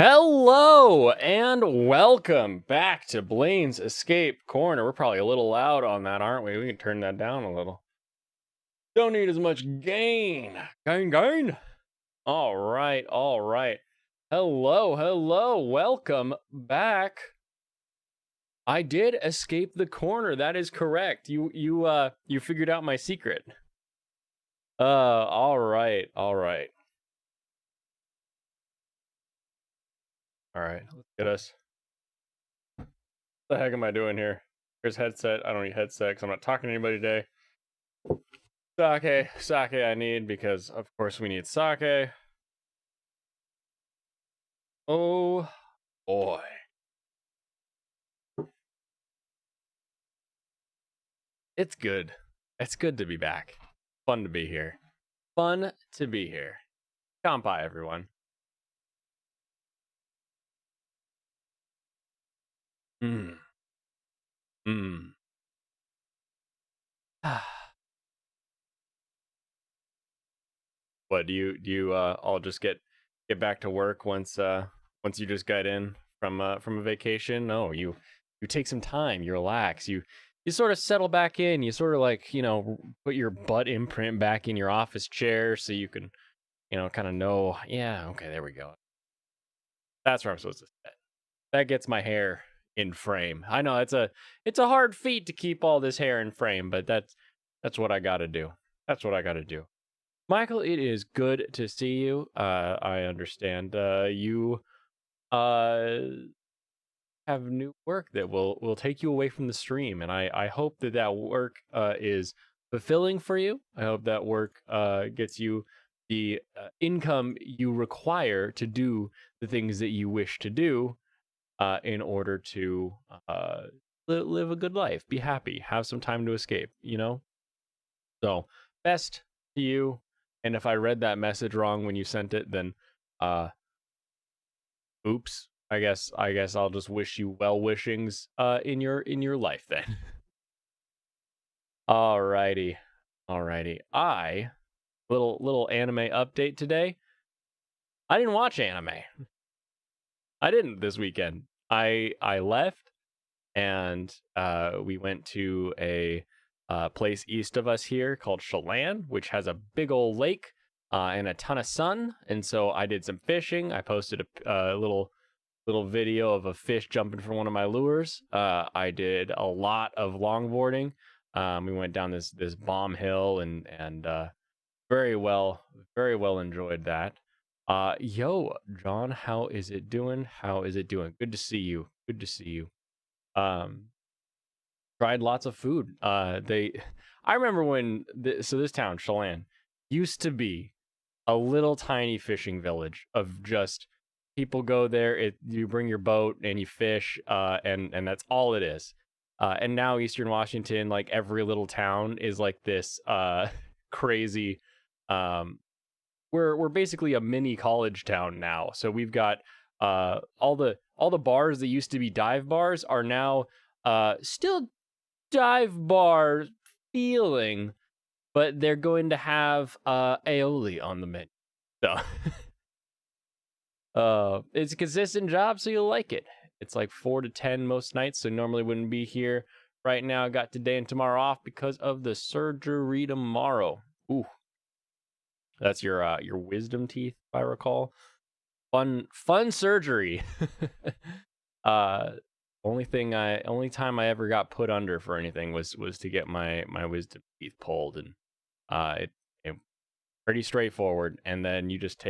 Hello and welcome back to Blaine's Escape Corner. We're probably a little loud on that, aren't we? We can turn that down a little. Don't need as much gain. Gain. All right, all right. Hello. Welcome back. I did escape the corner. That is correct. You figured out my secret. All right. All right. All right. Let's get us. What the heck am I doing here? Here's headset. I don't need headset because I'm not talking to anybody today. Sake I need because of course we need sake. Oh boy. It's good. It's good to be back. Fun to be here. Fun to be here. Kampai, everyone. Mm. Mm. What do you all just get back to work once you just got in from a vacation? No, you take some time, you relax, you sort of settle back in, you sort of like, put your butt imprint back in your office chair so you can, kind of know, yeah, okay, there we go. That's where I'm supposed to sit. That gets my hair in frame. I know it's a hard feat to keep all this hair in frame, but that's what I got to do. That's what I got to do. Michael, it is good to see you. I understand you uh, have new work that will take you away from the stream, and I hope that work is fulfilling for you. I hope that work gets you the income you require to do the things that you wish to do in order to live a good life, be happy, have some time to escape. So best to you. And if I read that message wrong when you sent it, then oops. I guess I'll just wish you well wishings in your life then. Alrighty. Alrighty. Little anime update today. I didn't watch anime. I didn't this weekend. I left and we went to a place east of us here called Chelan, which has a big old lake and a ton of sun. And so I did some fishing. I posted a little video of a fish jumping from one of my lures. I did a lot of longboarding. We went down this bomb hill and very well enjoyed that. Yo, John, how is it doing? How is it doing? Good to see you. Good to see you. Um, tried lots of food. I remember when this town, Chelan, used to be a little tiny fishing village of just people go there. You bring your boat and you fish, and that's all it is. And now Eastern Washington, like every little town, is like this crazy. We're basically a mini college town now. So we've got all the bars that used to be dive bars are now still dive bar feeling, but they're going to have aioli on the menu. So it's a consistent job, so you'll like it. It's like 4 to 10 most nights, so normally wouldn't be here right now. I got today and tomorrow off because of the surgery tomorrow. Ooh, that's your wisdom teeth, if I recall. Fun surgery. uh only time I ever got put under for anything was to get my wisdom teeth pulled, and it pretty straightforward. And then you just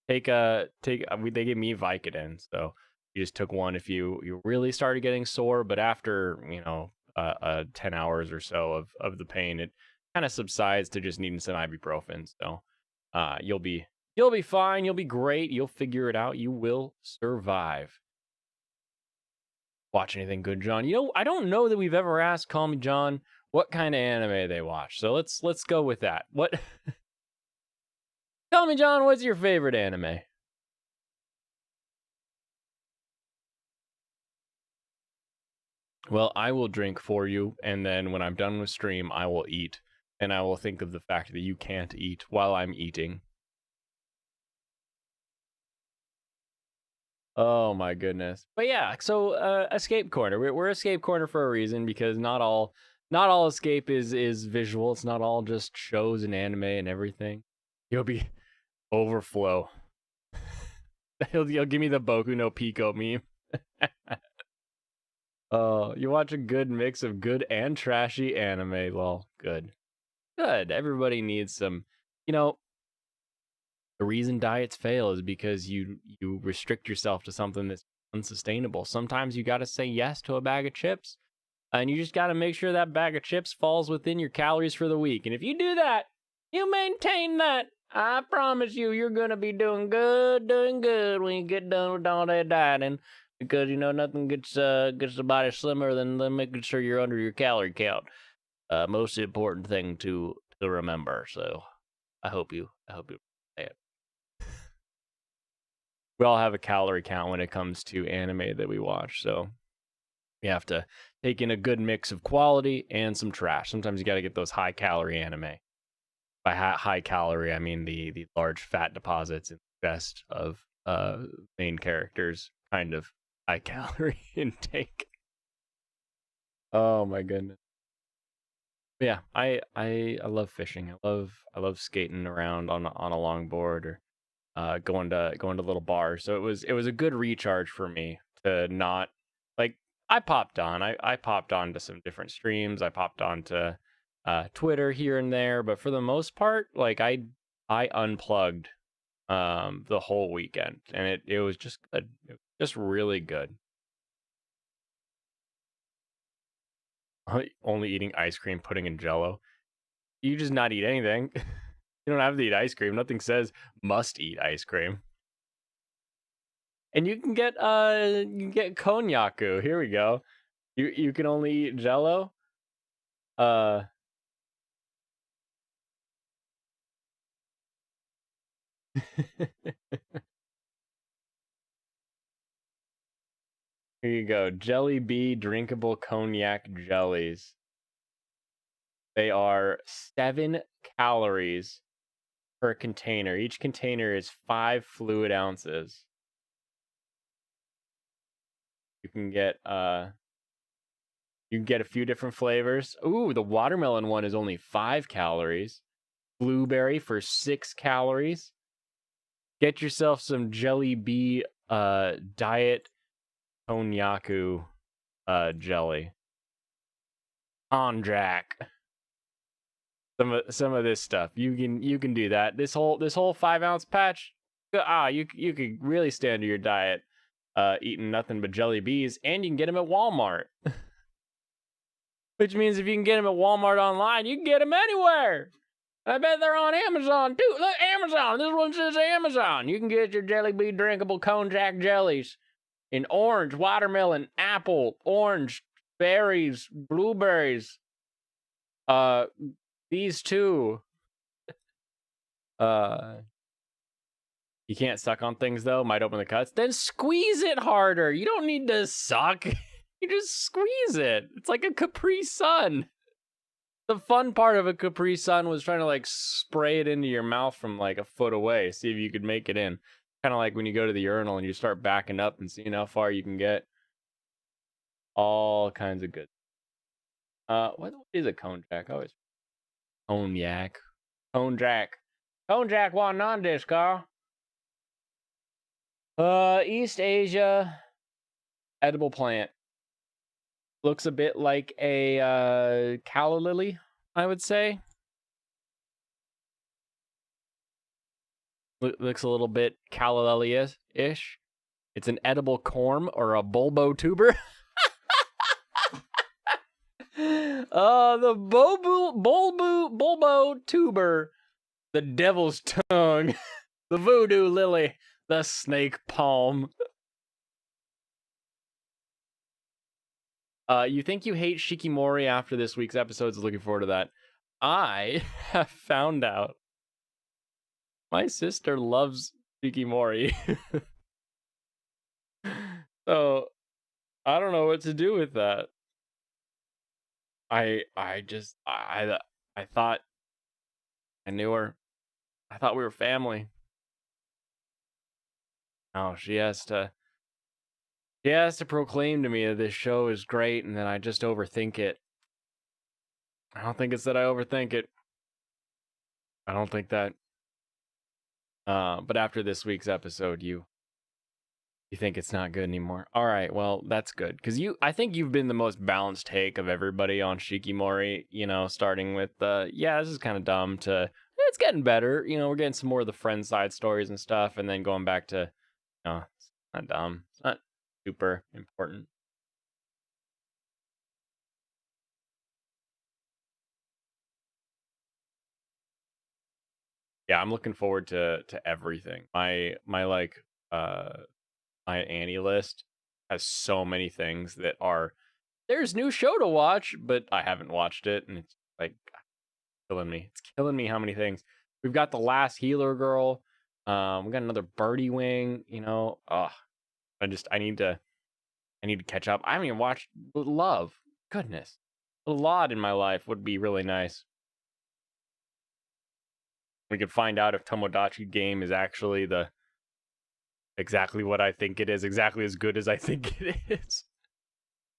they gave me Vicodin, so you just took one if you really started getting sore. But after 10 hours or so of the pain, it kind of subsides to just needing some ibuprofen. So you'll be fine. You'll be great. You'll figure it out. You will survive. Watch anything good, John? I don't know that we've ever asked Call Me John what kind of anime they watch. So let's go with that. What Tell me, John, what's your favorite anime? Well, I will drink for you, and then when I'm done with stream, I will eat, and I will think of the fact that you can't eat while I'm eating. Oh my goodness. But yeah, so escape corner. We're escape corner for a reason because not all escape is visual. It's not all just shows and anime and everything. You'll be overflow. He'll give me the Boku no Pico meme. Oh, you watch a good mix of good and trashy anime. Well, good. Good. Everybody needs some, you know, the reason diets fail is because you restrict yourself to something that's unsustainable. Sometimes you got to say yes to a bag of chips, and you just got to make sure that bag of chips falls within your calories for the week. And if you do that, you maintain that. I promise you, you're gonna be doing good when you get done with all that dieting. Because nothing gets the body slimmer than making sure you're under your calorie count. Most important thing to remember. So I hope you say it. We all have a calorie count when it comes to anime that we watch, so we have to take in a good mix of quality and some trash. Sometimes you got to get those high calorie anime. By high calorie, I mean the large fat deposits in the chest of main characters, kind of high calorie intake. Oh my goodness. But yeah, I love fishing. I love skating around on a longboard or going to little bars. So it was a good recharge for me to not like I popped on to some different streams. I popped on to Twitter here and there, but for the most part, like I unplugged the whole weekend, and it was just good. It was just really good. Only eating ice cream, pudding, and Jello. You just not eat anything. You don't have to eat ice cream. Nothing says must eat ice cream. And you can get konyaku. Here we go. You can only eat Jello. Uh, here you go. Jelly Bee drinkable cognac jellies. They are 7 calories per container. Each container is 5 fluid ounces. You can get a few different flavors. Ooh, the watermelon one is only 5 calories. Blueberry for 6 calories. Get yourself some Jelly Bee diet konyaku jelly. Konjac. Some of this stuff. You can do that. This whole 5 ounce patch. You could really stand to your diet eating nothing but jelly bees, and you can get them at Walmart. Which means if you can get them at Walmart online, you can get them anywhere. I bet they're on Amazon too. Look, Amazon. This one says Amazon. You can get your Jelly Bee drinkable konjac jellies in orange, watermelon, apple, orange, berries, blueberries. Uh, these two. Uh, you can't suck on things though. Might open the cuts. Then squeeze it harder. You don't need to suck. You just squeeze it. It's like a Capri Sun. The fun part of a Capri Sun was trying to like spray it into your mouth from like a foot away, see if you could make it in. Kind of like when you go to the urinal and you start backing up and seeing how far you can get. All kinds of good. What is a konjac? Always cognac, konjac, konjac wa nan desu ka? East Asia edible plant. Looks a bit like a calla lily, I would say. Looks a little bit calla lily-ish. It's an edible corm or a bulbo tuber. The bulbo tuber, the devil's tongue, the voodoo lily, the snake palm. You think you hate Shikimori after this week's episodes? Looking forward to that. I have found out my sister loves Shikimori. So I don't know what to do with that. I thought I knew her. I thought we were family. Oh, she has to He has to proclaim to me that this show is great, and then I just overthink it. I don't think it's that I overthink it. I don't think that. But after this week's episode, you think it's not good anymore. All right, well, that's good. Because I think you've been the most balanced take of everybody on Shikimori, starting with, yeah, this is kind of dumb to, it's getting better. We're getting some more of the friend side stories and stuff. And then going back to, it's not dumb. It's not super important. Yeah, I'm looking forward to everything. My like, my Anilist has so many things that are, there's new show to watch, but I haven't watched it, and it's like killing me. It's killing me how many things. We've got the last healer girl. We got another birdie wing. I need to catch up. I haven't even watched Love. Goodness, a lot in my life would be really nice. We could find out if Tomodachi Game is actually exactly what I think it is, exactly as good as I think it is.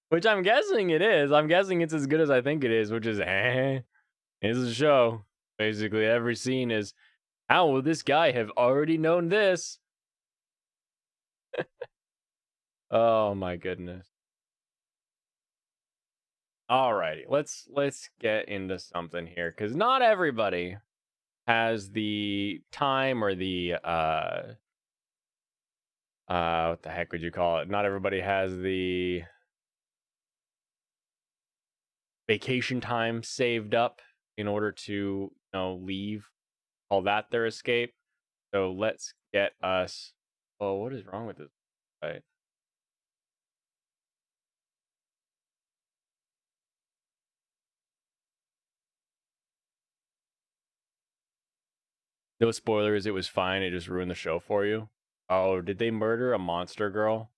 Which I'm guessing it is. I'm guessing it's as good as I think it is, which is it's a show. Basically, every scene is, how will this guy have already known this? Oh my goodness. Alrighty, let's get into something here, because not everybody has the time or the what the heck would you call it? Not everybody has the vacation time saved up in order to, leave. Call that their escape. So let's get us. Oh, what is wrong with this? Right. No spoilers. It was fine. It just ruined the show for you. Oh, did they murder a monster girl?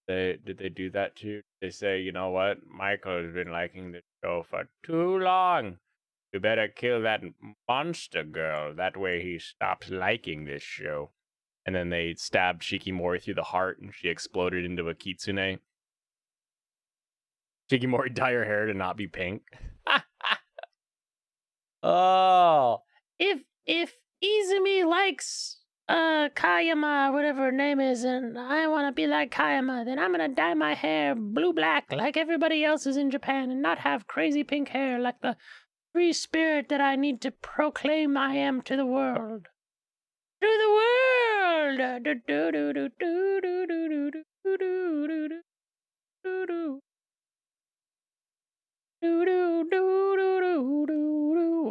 Did they do that too? They say, you know what? Michael has been liking this show for too long. We better kill that monster girl. That way he stops liking this show. And then they stabbed Shikimori through the heart, and she exploded into a Kitsune. Shikimori, dye her hair to not be pink. Oh, if Izumi likes Kayama, whatever her name is, and I want to be like Kayama, then I'm gonna dye my hair blue black like everybody else's in Japan, and not have crazy pink hair like the free spirit that I need to proclaim I am to the world. To the world. Do do do do do do do do do do do do do.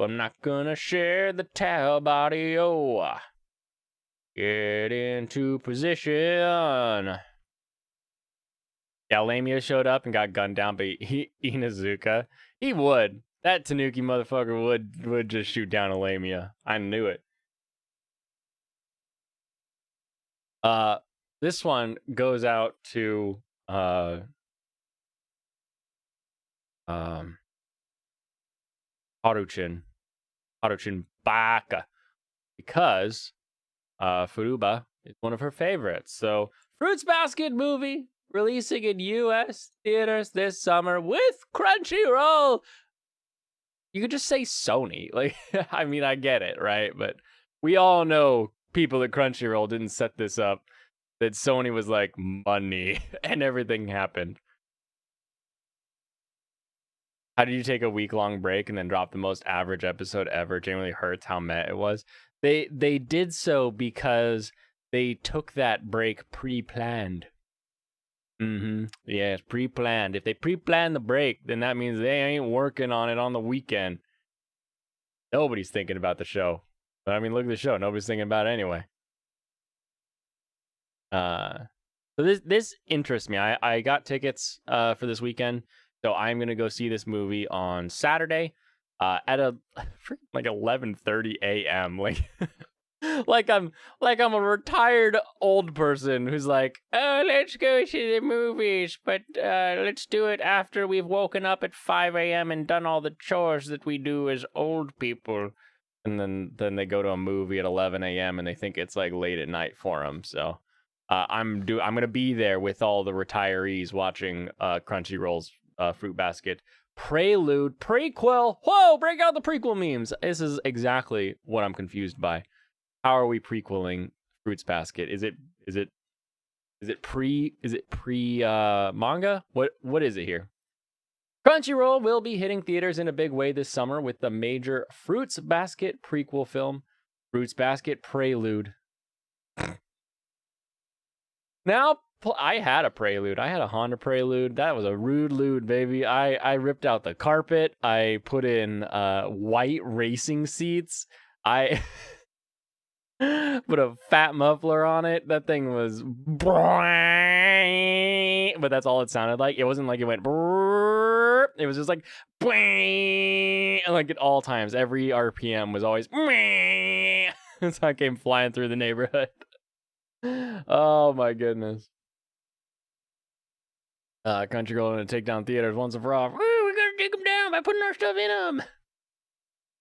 I'm not gonna share the tab audio. Get into position. Yeah, Lamia showed up and got gunned down by Inazuka. He would. That Tanuki motherfucker would just shoot down a Lamia. I knew it. This one goes out to Haruchin Baka, because Furuba is one of her favorites. So, Fruits Basket movie releasing in U.S. theaters this summer with Crunchyroll. You could just say Sony. Like, I mean, I get it, right? But we all know people at Crunchyroll didn't set this up, that Sony was like, money, and everything happened. How did you take a week-long break and then drop the most average episode ever? It genuinely hurts how meh it was. They did so because they took that break pre-planned. Yeah, it's pre-planned. If they pre-plan the break, then that means they ain't working on it on the weekend. Nobody's thinking about the show. But I mean, look at the show. Nobody's thinking about it anyway. So this interests me. I got tickets for this weekend, so I'm gonna go see this movie on Saturday at like 11:30 a.m. Like I'm a retired old person who's like, oh, let's go to the movies, but let's do it after we've woken up at 5 a.m. and done all the chores that we do as old people. And then they go to a movie at 11 a.m. and they think it's like late at night for them. So I'm gonna be there with all the retirees watching Crunchyroll's Fruit Basket Prelude prequel. Whoa, break out the prequel memes. This is exactly what I'm confused by. How are we prequeling Fruits Basket? Is it pre manga? What is it here? Crunchyroll will be hitting theaters in a big way this summer with the major Fruits Basket prequel film, Fruits Basket Prelude. Now, I had a Prelude. I had a Honda Prelude. That was a rude lude, baby. I ripped out the carpet. I put in white racing seats. I put a fat muffler on it. That thing was... But that's all it sounded like. It wasn't like it went... It was just like... Like at all times. Every RPM was always... So I came flying through the neighborhood. Oh my goodness. Crunchyroll gonna take down theaters once and for all. Woo, we're gonna take them down by putting our stuff in them.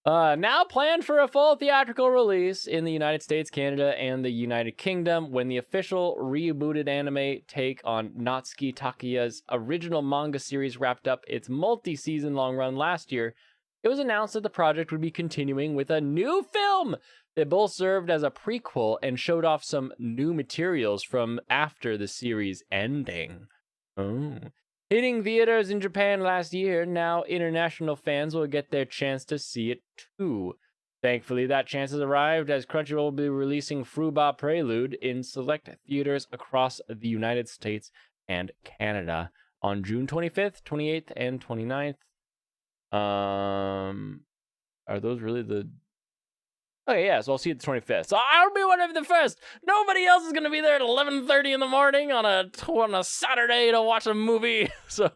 Now planned for a full theatrical release in the United States, Canada, and the United Kingdom when the official rebooted anime take on Natsuki Takeya's original manga series wrapped up its multi-season long run last year. It was announced that the project would be continuing with a new film that both served as a prequel and showed off some new materials from after the series ending. Oh. Hitting theaters in Japan last year, now international fans will get their chance to see it too. Thankfully, that chance has arrived as Crunchyroll will be releasing Fruba Prelude in select theaters across the United States and Canada on June 25th, 28th, and 29th. Are those really the... Okay, yeah, so I'll see you at the 25th. So I'll be one of the first. Nobody else is going to be there at 11:30 in the morning on a Saturday to watch a movie. So,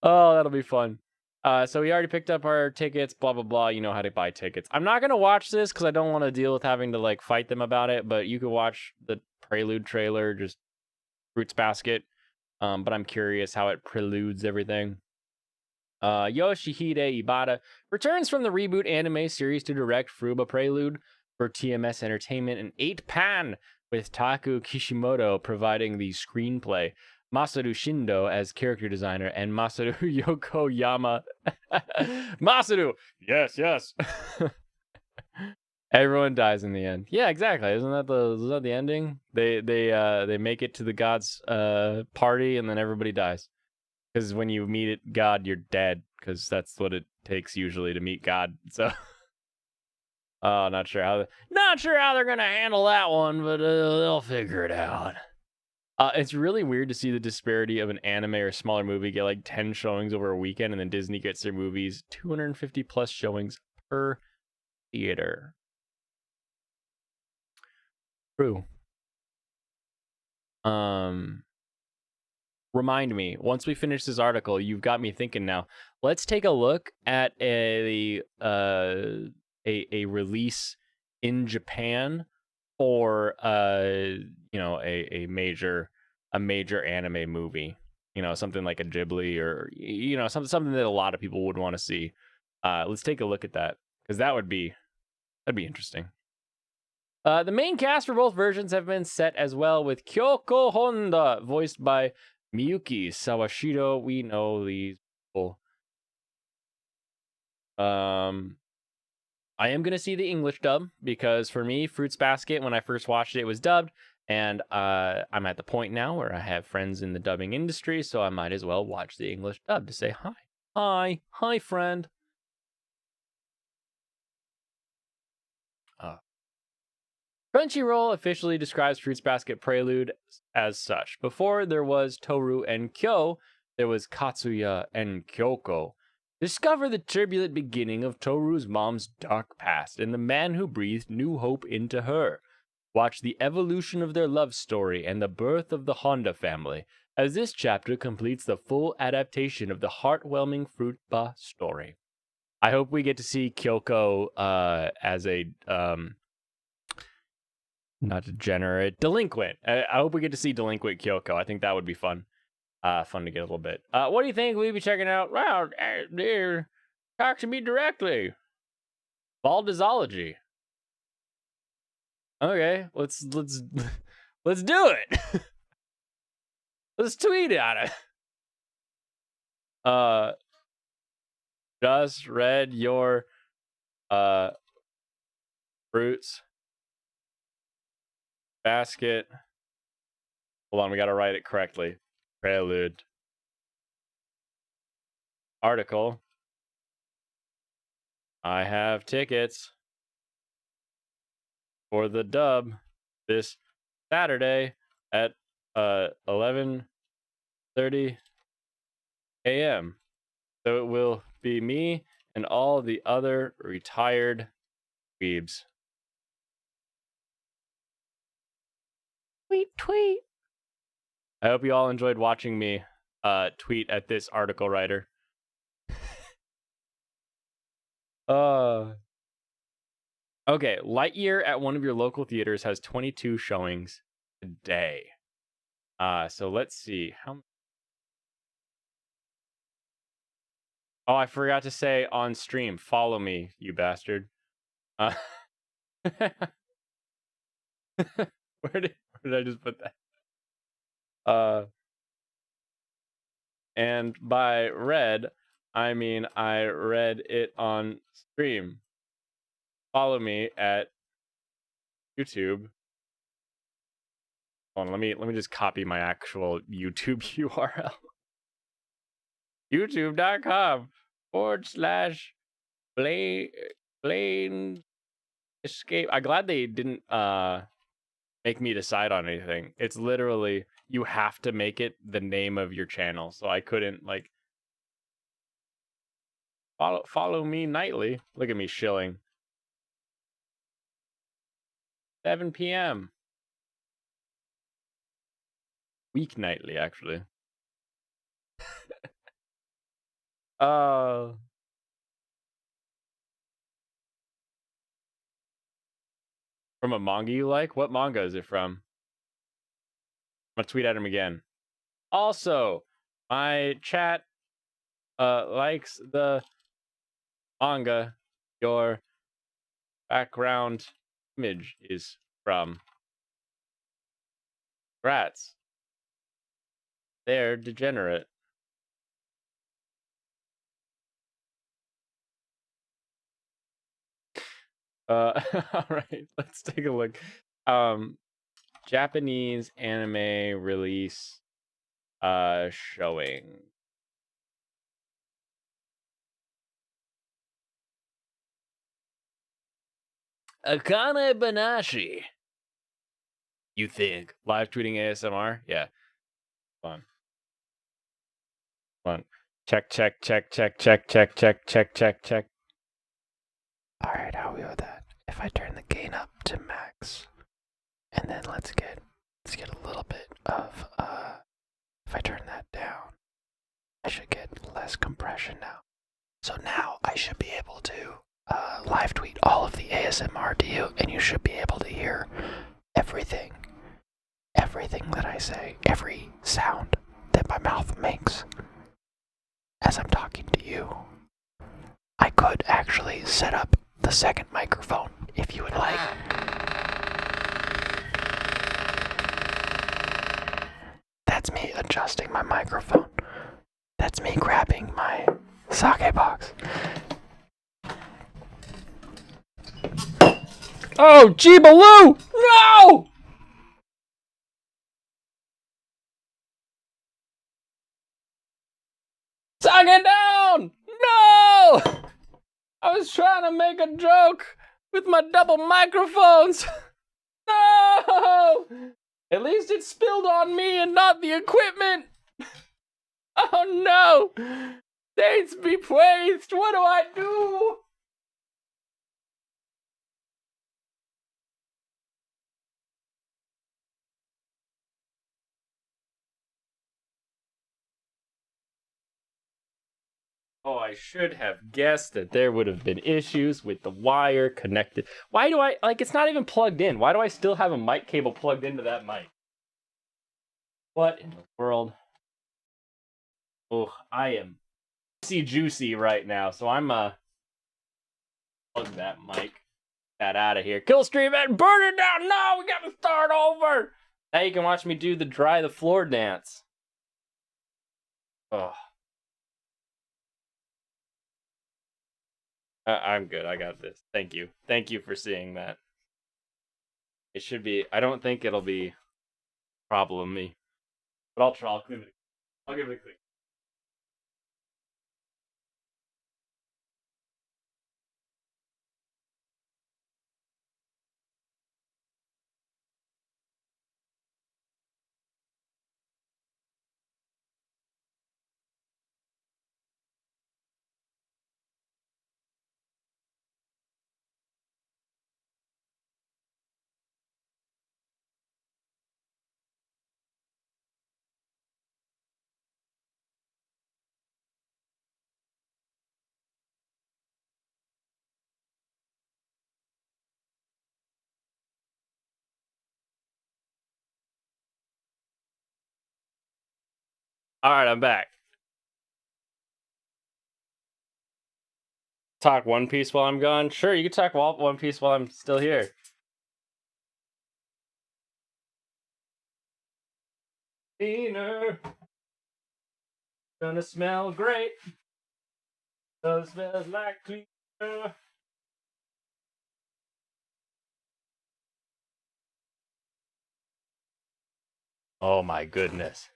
oh, that'll be fun. So we already picked up our tickets, blah, blah, blah. You know how to buy tickets. I'm not going to watch this because I don't want to deal with having to, like, fight them about it. But you can watch the Prelude trailer, just Fruits Basket. But I'm curious how it preludes everything. Yoshihide Ibata returns from the reboot anime series to direct Fruba Prelude for TMS Entertainment and 8-Pan, with Taku Kishimoto providing the screenplay, Masaru Shindo as character designer, and Masaru Yokoyama. Masaru! Yes. Everyone dies in the end. Yeah, exactly. Isn't that the ending? They make it to the god's party and then everybody dies. Because when you meet God, you're dead. Because that's what it takes usually to meet God. So, not sure how they're gonna handle that one, but they'll figure it out. It's really weird to see the disparity of an anime or smaller movie get like 10 showings over a weekend, and then Disney gets their movies 250 plus showings per theater. True. Remind me, once we finish this article, you've got me thinking now. Let's take a look at a release in Japan for a major anime movie. You know, something like a Ghibli or something that a lot of people would want to see. Let's take a look at that because that'd be interesting. The main cast for both versions have been set as well, with Kyoko Honda voiced by Miyuki Sawashiro. We know these people. I am going to see the English dub because for me, Fruits Basket, when I first watched it, was dubbed. And I'm at the point now where I have friends in the dubbing industry, so I might as well watch the English dub to say hi. Hi, friend. Crunchyroll officially describes Fruits Basket Prelude as such. Before there was Toru and Kyo, there was Katsuya and Kyoko. Discover the turbulent beginning of Toru's mom's dark past and the man who breathed new hope into her. Watch the evolution of their love story and the birth of the Honda family, as this chapter completes the full adaptation of the heartwarming Fruitba story. I hope we get to see Kyoko as a not degenerate, delinquent. I hope we get to see delinquent Kyoko. I think that would be fun. Fun to get a little bit. What do you think we'll be checking out? Wow, dear, talk to me directly. Baldizology. Okay, let's Let's do it. Let's tweet at it. Just read your fruits basket. Hold on, we gotta write it correctly. Prelude. Article. I have tickets for the dub this Saturday at 11:30 a.m. So it will be me and all the other retired weebs. Tweet. I hope you all enjoyed watching me tweet at this article writer. Okay, Lightyear at one of your local theaters has 22 showings a day. So let's see how. Oh, I forgot to say on stream. Follow me, you bastard. Where did I just put that? And by read, I mean I read it on stream. Follow me at YouTube. Hold on, let me just copy my actual YouTube URL. YouTube.com/Blaine Escape. I'm glad they didn't make me decide on anything. It's literally you have to make it the name of your channel. So I couldn't like follow me nightly. Look at me shilling. 7 p.m. Weeknightly, actually. From a manga you like? What manga is it from? I'm gonna tweet at him again. Also, my chat likes the manga your background image is from. Rats. They're degenerate. All right, let's take a look. Japanese anime release showing. Akane Banashi. You think live tweeting ASMR? Yeah. Fun. Check. All right, how are we with that? If I turn the gain up to max, and then let's get a little bit of if I turn that down, I should get less compression now. So now I should be able to live tweet all of the ASMR to you, and you should be able to hear everything that I say, every sound that my mouth makes as I'm talking to you. I could actually set up the second microphone if you would like. That's me adjusting my microphone. That's me grabbing my sake box. Oh, Jibaloo! No! Suck it down! No! I was trying to make a joke with my double microphones. No! At least it spilled on me and not the equipment. Oh no! Saints be praised! What do I do? Oh, I should have guessed that there would have been issues with the wire connected. Why do I, like, it's not even plugged in. Why do I still have a mic cable plugged into that mic? What in the world? Oh, I am juicy right now, so I'm, plug that mic. That out of here. Kill stream and burn it down! No, we gotta start over! Now you can watch me do the dry the floor dance. Oh. I'm good. I got this. Thank you. Thank you for seeing that. It should be. I don't think it'll be a problem me, but I'll try. I'll give it a quick. All right, I'm back. Talk One Piece while I'm gone. Sure, you can talk One Piece while I'm still here. Cleaner, gonna smell great. So smells like cleaner. Oh my goodness.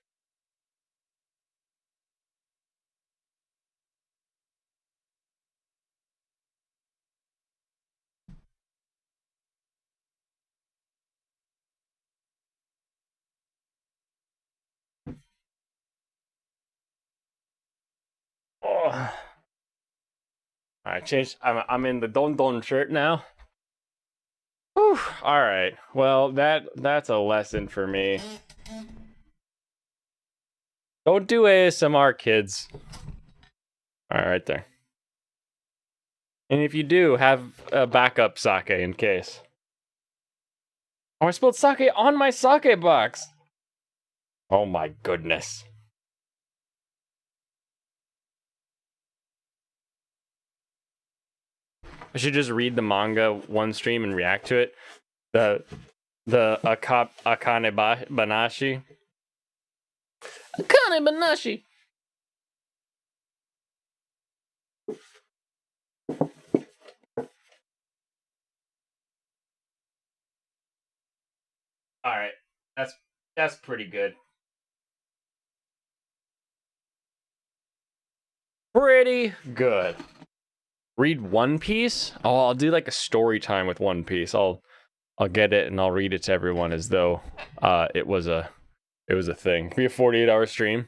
Oh. All right, change. I'm in the Don Don shirt now. Whew. All right. Well, that's a lesson for me. Don't do ASMR, kids. All right, right there. And if you do, have a backup sake in case. Oh, I spilled sake on my sake box. Oh my goodness. I should just read the manga one stream and react to it. The Akane Banashi. Akane Banashi. All right, that's pretty good. Pretty good. Read One Piece? Oh, I'll do like a story time with One Piece. I'll get it and I'll read it to everyone as though it was a thing. Be a 48-hour stream.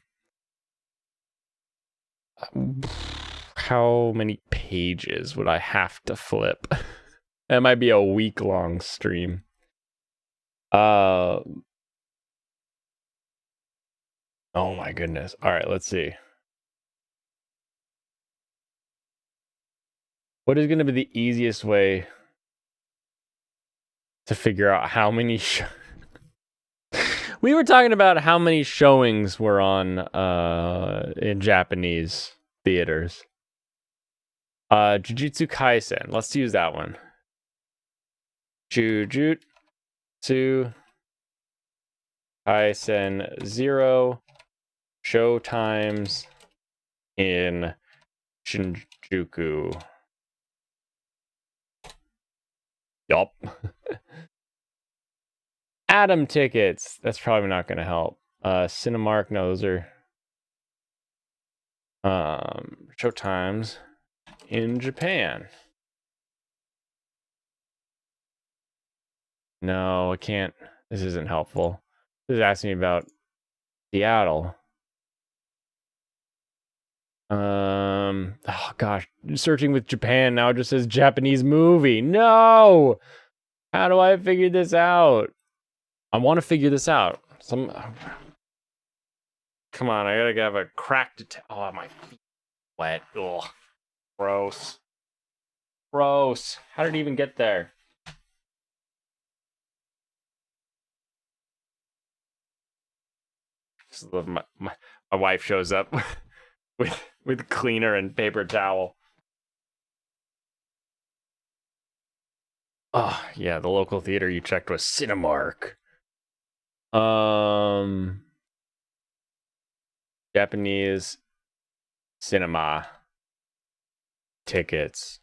How many pages would I have to flip? That might be a week-long stream. Oh my goodness. All right, let's see. What is going to be the easiest way to figure out how many we were talking about how many showings were on in Japanese theaters. Jujutsu Kaisen. Let's use that one. Jujutsu Kaisen 0 show times in Shinjuku. Yup. Atom tickets. That's probably not going to help. Cinemark. No, those are show times in Japan. No, I can't. This isn't helpful. This is asking me about Seattle. Oh gosh, searching with Japan now it just says Japanese movie. No! How do I figure this out? I want to figure this out. Come on, I gotta have a cracked. Oh, my feet wet. Ugh, gross. Gross. How did it even get there? My wife shows up with cleaner and paper towel. Oh, yeah, the local theater you checked was Cinemark. Japanese cinema tickets.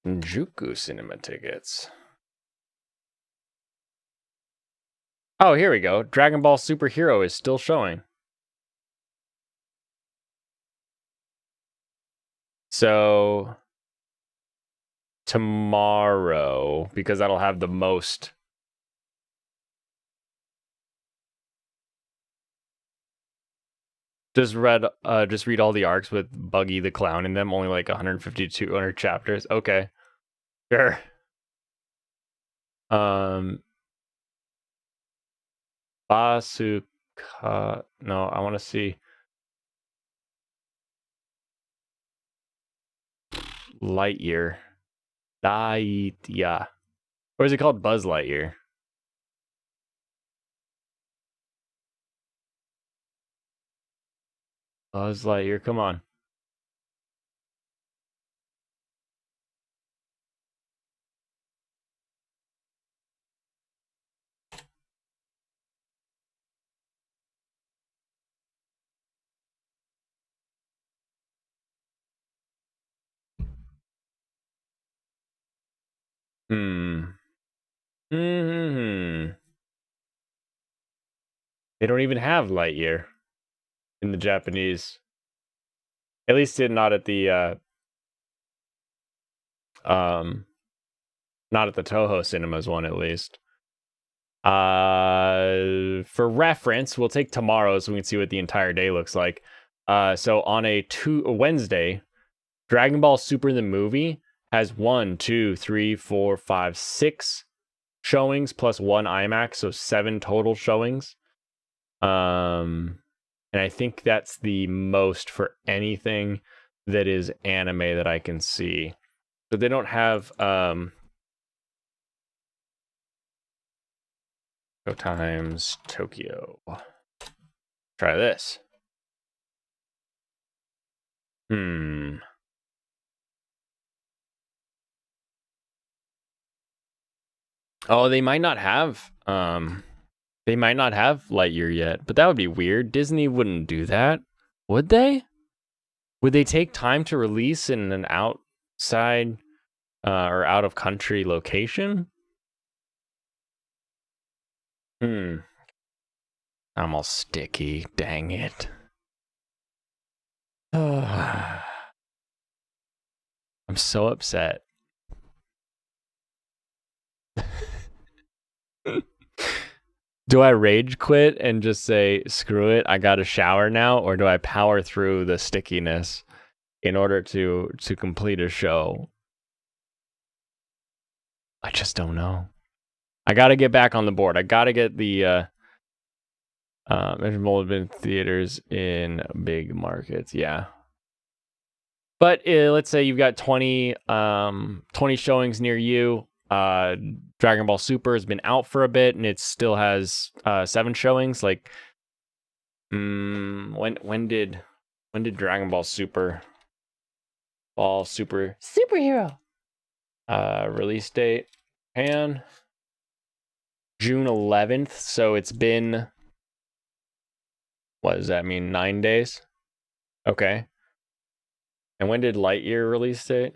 Shinjuku cinema tickets. Oh, here we go. Dragon Ball Superhero is still showing. So tomorrow, because that'll have the most. Just read all the arcs with Buggy the Clown in them, only like 150 to 200 chapters. Okay. Sure. Basuka. No, I want to see Lightyear. Daitya. Or is it called Buzz Lightyear? Buzz Lightyear, come on. Hmm. Hmm. They don't even have Lightyear in the Japanese. At least not at the not at the Toho Cinemas one, at least. For reference, we'll take tomorrow so we can see what the entire day looks like. So on a Wednesday, Dragon Ball Super the movie has 1, 2, 3, 4, 5, 6 showings plus 1 IMAX, so 7 total showings. And I think that's the most for anything that is anime that I can see. But they don't have Showtime's Tokyo. Try this. Oh, they might not have Lightyear yet, but that would be weird. Disney wouldn't do that, would they? Would they take time to release in an outside or out of country location? I'm all sticky. Dang it. I'm so upset. Do I rage quit and just say, screw it, I got to shower now? Or do I power through the stickiness in order to complete a show? I just don't know. I got to get back on the board. I got to get the measurable theaters in big markets. Yeah. But let's say you've got 20 showings near you. Dragon Ball Super has been out for a bit and it still has 7 showings. Like, when did Dragon Ball Superhero release date? And June 11th. So it's been, what does that mean? 9 days? Okay. And when did Lightyear release date?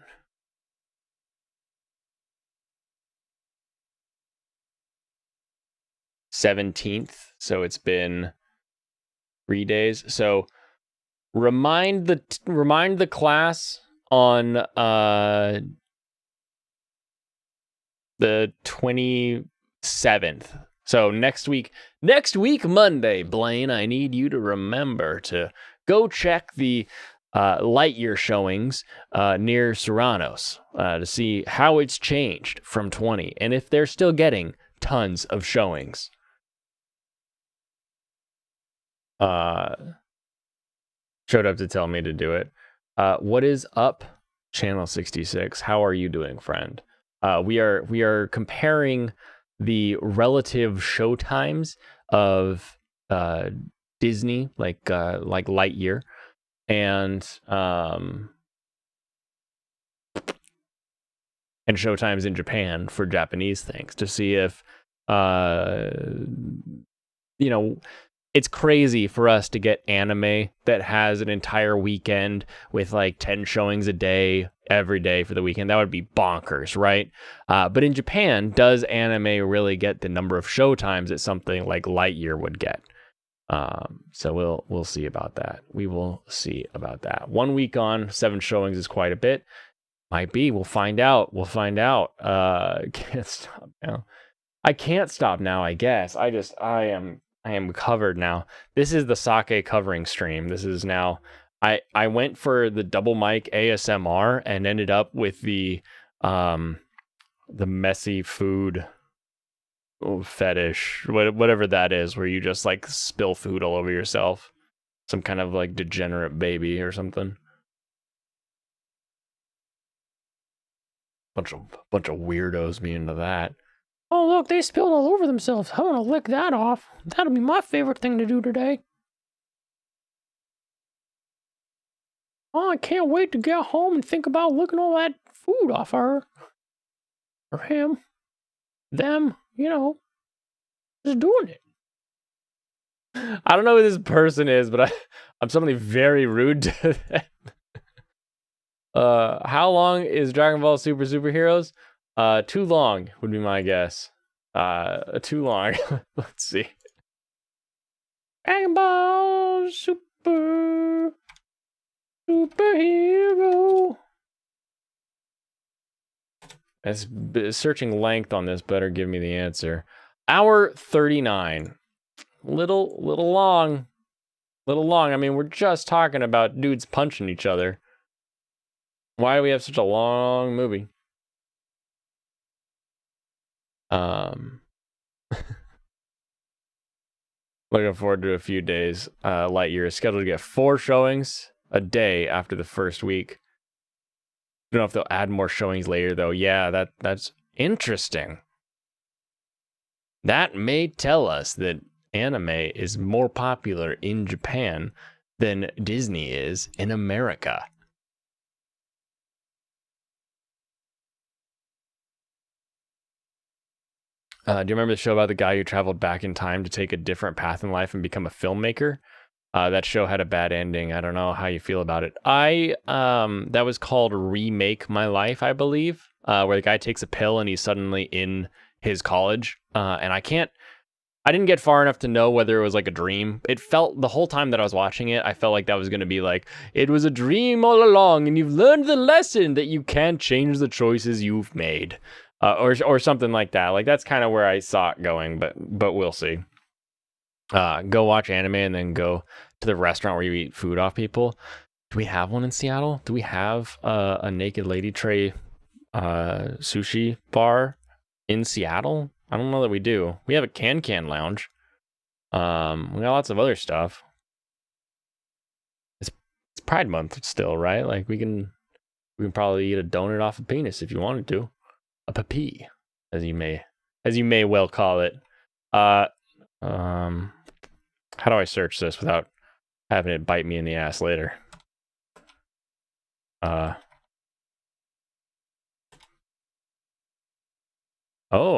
17th. So it's been 3 days. So remind the class on the 27th. So next week Monday, Blaine, I need you to remember to go check the Lightyear showings near Serranos to see how it's changed from 20 and if they're still getting tons of showings. Showed up to tell me to do it. What is up, Channel 66? How are you doing, friend? We are comparing the relative show times of Disney, like Lightyear, and showtimes in Japan for Japanese things to see if you know, it's crazy for us to get anime that has an entire weekend with like 10 showings a day every day for the weekend. That would be bonkers, right? But in Japan, does anime really get the number of showtimes that something like Lightyear would get? So we'll see about that. We will see about that. 1 week on, 7 showings is quite a bit. Might be. We'll find out. Can't stop now. I can't stop now, I guess. I am covered now. This is the sake covering stream. This is now I went for the double mic ASMR and ended up with the messy food fetish, whatever that is, where you just like spill food all over yourself. Some kind of like degenerate baby or something. Bunch of weirdos be into that. Oh, look, they spilled all over themselves. I want to lick that off. That'll be my favorite thing to do today. Oh, I can't wait to get home and think about licking all that food off her. Or him. Them, just doing it. I don't know who this person is, but I'm suddenly very rude to them. How long is Dragon Ball Super Superheroes? Too long would be my guess. Too long. Let's see. Dragon Ball Superhero. As searching length on this better give me the answer. Hour 39. Little long. I mean, we're just talking about dudes punching each other. Why do we have such a long movie? Looking forward to a few days. Lightyear is scheduled to get 4 showings a day after the first week. Don't know if they'll add more showings later, though. Yeah, that's interesting. That may tell us that anime is more popular in Japan than Disney is in America. Do you remember the show about the guy who traveled back in time to take a different path in life and become a filmmaker? That show had a bad ending. I don't know how you feel about it. That was called Remake My Life, I believe, where the guy takes a pill and he's suddenly in his college. And I didn't get far enough to know whether it was like a dream. It felt the whole time that I was watching it, I felt like that was going to be like, it was a dream all along and you've learned the lesson that you can't change the choices you've made. Or something like that. Like that's kind of where I saw it going, but we'll see. Go watch anime and then go to the restaurant where you eat food off people. Do we have one in Seattle? Do we have a naked lady tray sushi bar in Seattle? I don't know that we do. We have a can lounge. We got lots of other stuff. It's Pride Month still, right? Like we can probably eat a donut off a penis if you wanted to. A papi, as you may well call it. How do I search this without having it bite me in the ass later? Oh,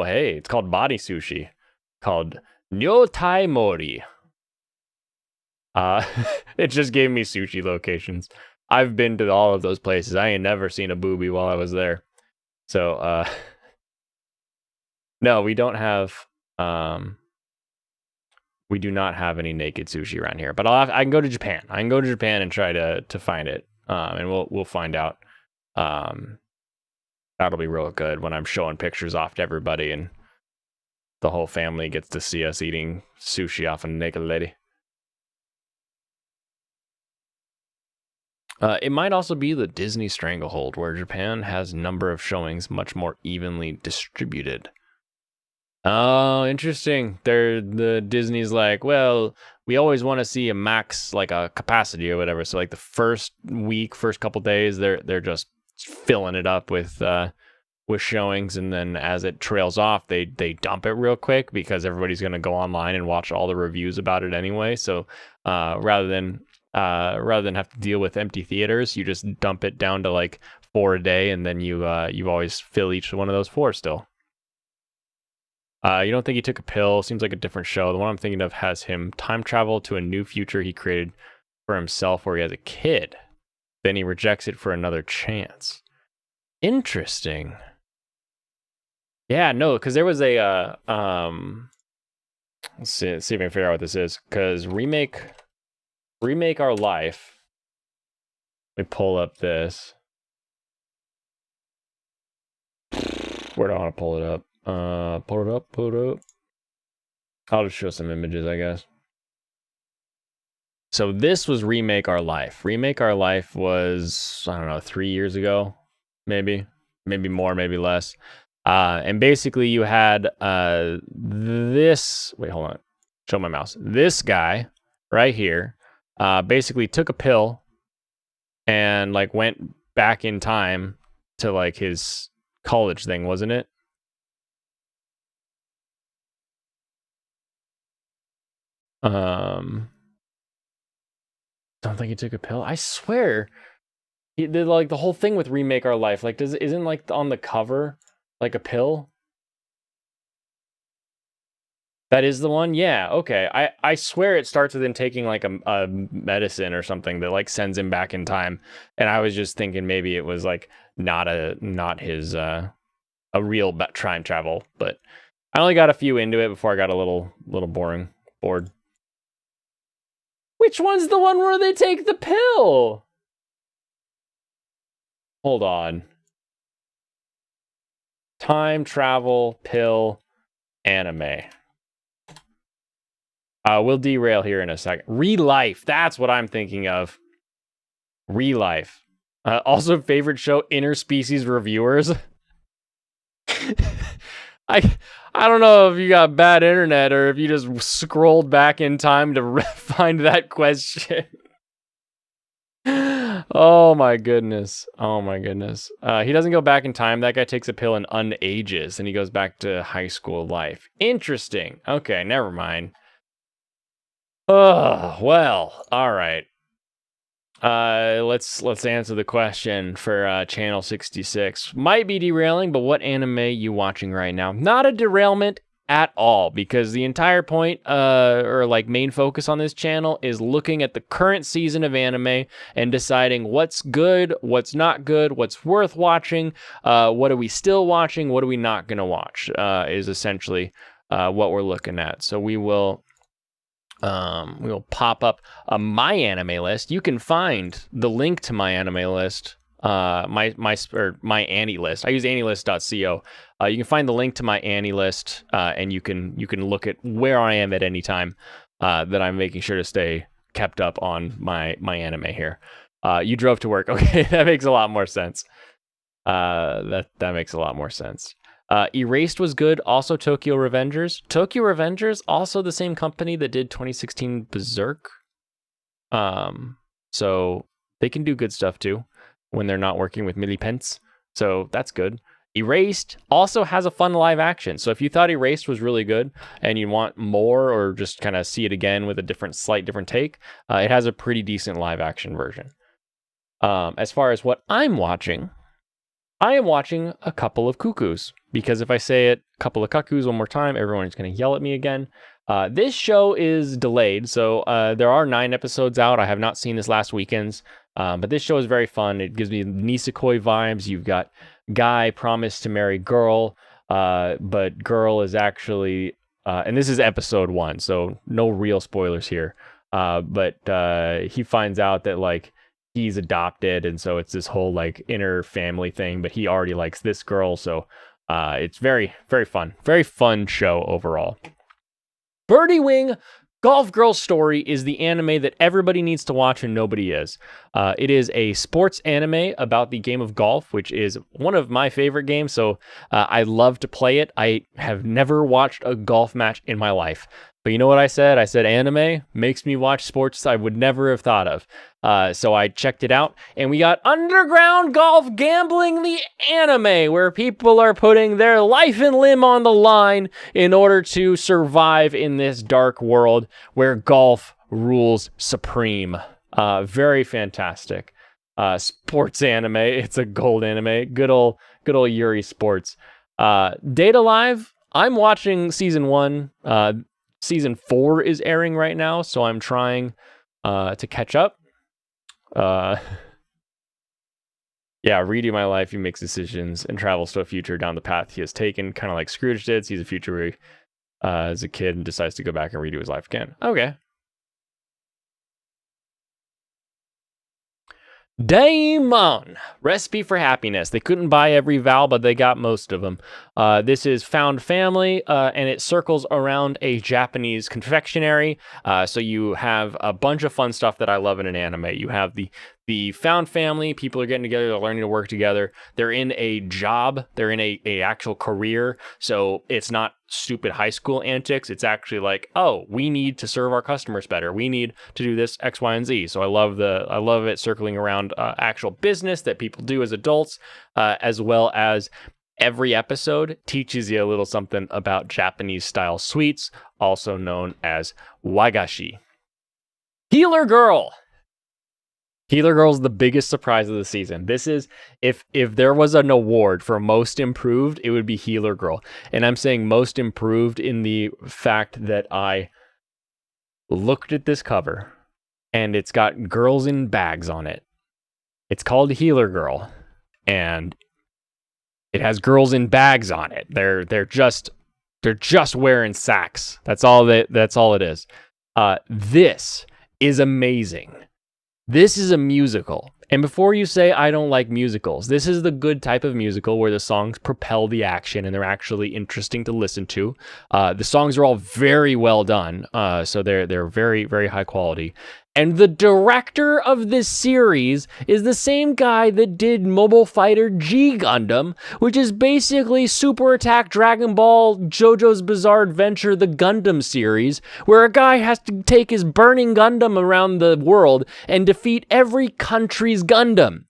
hey, it's called body sushi, called Nyotai Mori. It just gave me sushi locations. I've been to all of those places. I ain't never seen a boobie while I was there. So, no, we don't have, we do not have any naked sushi around here, but I can go to Japan. I can go to Japan and try to find it. And we'll find out. That'll be real good when I'm showing pictures off to everybody and the whole family gets to see us eating sushi off a naked lady. It might also be the Disney stranglehold, where Japan has number of showings much more evenly distributed. Oh, interesting. The Disney's like, well, we always want to see a max, like a capacity or whatever. So like the first couple days, they're just filling it up with with showings, and then as it trails off, they dump it real quick because everybody's going to go online and watch all the reviews about it anyway. So rather than have to deal with empty theaters, you just dump it down to like 4 a day, and then you always fill each one of those 4 still. You don't think he took a pill? Seems like a different show. The one I'm thinking of has him time travel to a new future he created for himself where he has a kid. Then he rejects it for another chance. Interesting. Yeah, no, because there was a let's see if I can figure out what this is. Because remake Our Life. Let me pull up this. Where do I want to pull it up? Pull it up. I'll just show some images, I guess. So this was Remake Our Life. Remake Our Life was, I don't know, 3 years ago, maybe more, maybe less. And basically you had this, wait, hold on, show my mouse. This guy right here basically took a pill and like went back in time to like his college thing, wasn't it? Don't think he took a pill. I swear he did like the whole thing with Remake Our Life. Like, isn't like on the cover like a pill? That is the one? Yeah, okay. I swear it starts with him taking like a medicine or something that like sends him back in time. And I was just thinking maybe it was like not his a real time travel, but I only got a few into it before I got a little bored. Which one's the one where they take the pill? Hold on. Time travel pill anime. We'll derail here in a second. Relife. That's what I'm thinking of. Relife. Also, favorite show, Interspecies Reviewers. I don't know if you got bad internet or if you just scrolled back in time to find that question. Oh my goodness. He doesn't go back in time. That guy takes a pill and unages, and he goes back to high school life. Interesting. Okay, never mind. Oh, well, all right. Let's answer the question for channel 66. Might be derailing, but what anime you watching right now? Not a derailment at all, because the entire point or like main focus on this channel is looking at the current season of anime and deciding what's good, what's not good, what's worth watching, what are we still watching, what are we not going to watch, is essentially what we're looking at. So we will pop up my anime list. You can find the link to my anime list, my Anilist. I use anilist.co. You can find the link to my Anilist, and you can look at where I am at any time that I'm making sure to stay kept up on my anime here. You drove to work. Okay, that makes a lot more sense. That makes a lot more sense. Erased was good. Also, Tokyo Revengers. Tokyo Revengers, also the same company that did 2016 Berserk. So they can do good stuff too when they're not working with millipence. So that's good. Erased also has a fun live action. So if you thought Erased was really good and you want more or just kind of see it again with a slight different take, it has a pretty decent live action version. As far as what I'm watching, I am watching A Couple of Cuckoos, because if I say it, A Couple of Cuckoos one more time, everyone's going to yell at me again. This show is delayed, so there are 9 episodes out. I have not seen this last weekend's, but this show is very fun. It gives me Nisekoi vibes. You've got guy promised to marry girl, but girl is actually, and this is episode 1, so no real spoilers here, but he finds out that like he's adopted, and so it's this whole like inner family thing, but he already likes this girl, so it's very, very fun show overall. Birdie Wing Golf Girl Story is the anime that everybody needs to watch and nobody is. It is a sports anime about the game of golf, which is one of my favorite games, so I love to play it. I have never watched a golf match in my life, But you know what I said? I said anime makes me watch sports I would never have thought of. So I checked it out, and we got Underground Golf Gambling, the anime, where people are putting their life and limb on the line in order to survive in this dark world where golf rules supreme. Very fantastic. Sports anime. It's a gold anime. Good old Yuri Sports. Data Live. I'm watching season 1. Season 4 is airing right now, so I'm trying to catch up. Yeah, Redo My Life. He makes decisions and travels to a future down the path he has taken, kind of like Scrooge did. Sees a future where he, as a kid, and decides to go back and redo his life again. Okay. Daemon, Recipe for Happiness. They couldn't buy every vowel, but they got most of them. This is found family, and it circles around a Japanese confectionery. So you have a bunch of fun stuff that I love in an anime. You have the found family. People are getting together. They're learning to work together. They're in a job. They're in a actual career. So it's not stupid high school antics. It's actually like, oh, we need to serve our customers better. We need to do this X, Y, and Z. So I love it circling around actual business that people do as adults, as well as every episode teaches you a little something about Japanese style sweets, also known as wagashi. Healer Girl. Healer Girl's the biggest surprise of the season. This is, if there was an award for most improved, it would be Healer Girl. And I'm saying most improved in the fact that I looked at this cover and it's got girls in bags on it. It's called Healer Girl, and it has girls in bags on it. They're just wearing sacks. That's all it is. This is amazing. This is a musical. And before you say I don't like musicals, this is the good type of musical where the songs propel the action and they're actually interesting to listen to. The songs are all very well done, so they're very, very high quality. And the director of this series is the same guy that did Mobile Fighter G Gundam, which is basically Super Attack Dragon Ball JoJo's Bizarre Adventure, the Gundam series, where a guy has to take his burning Gundam around the world and defeat every country's Gundam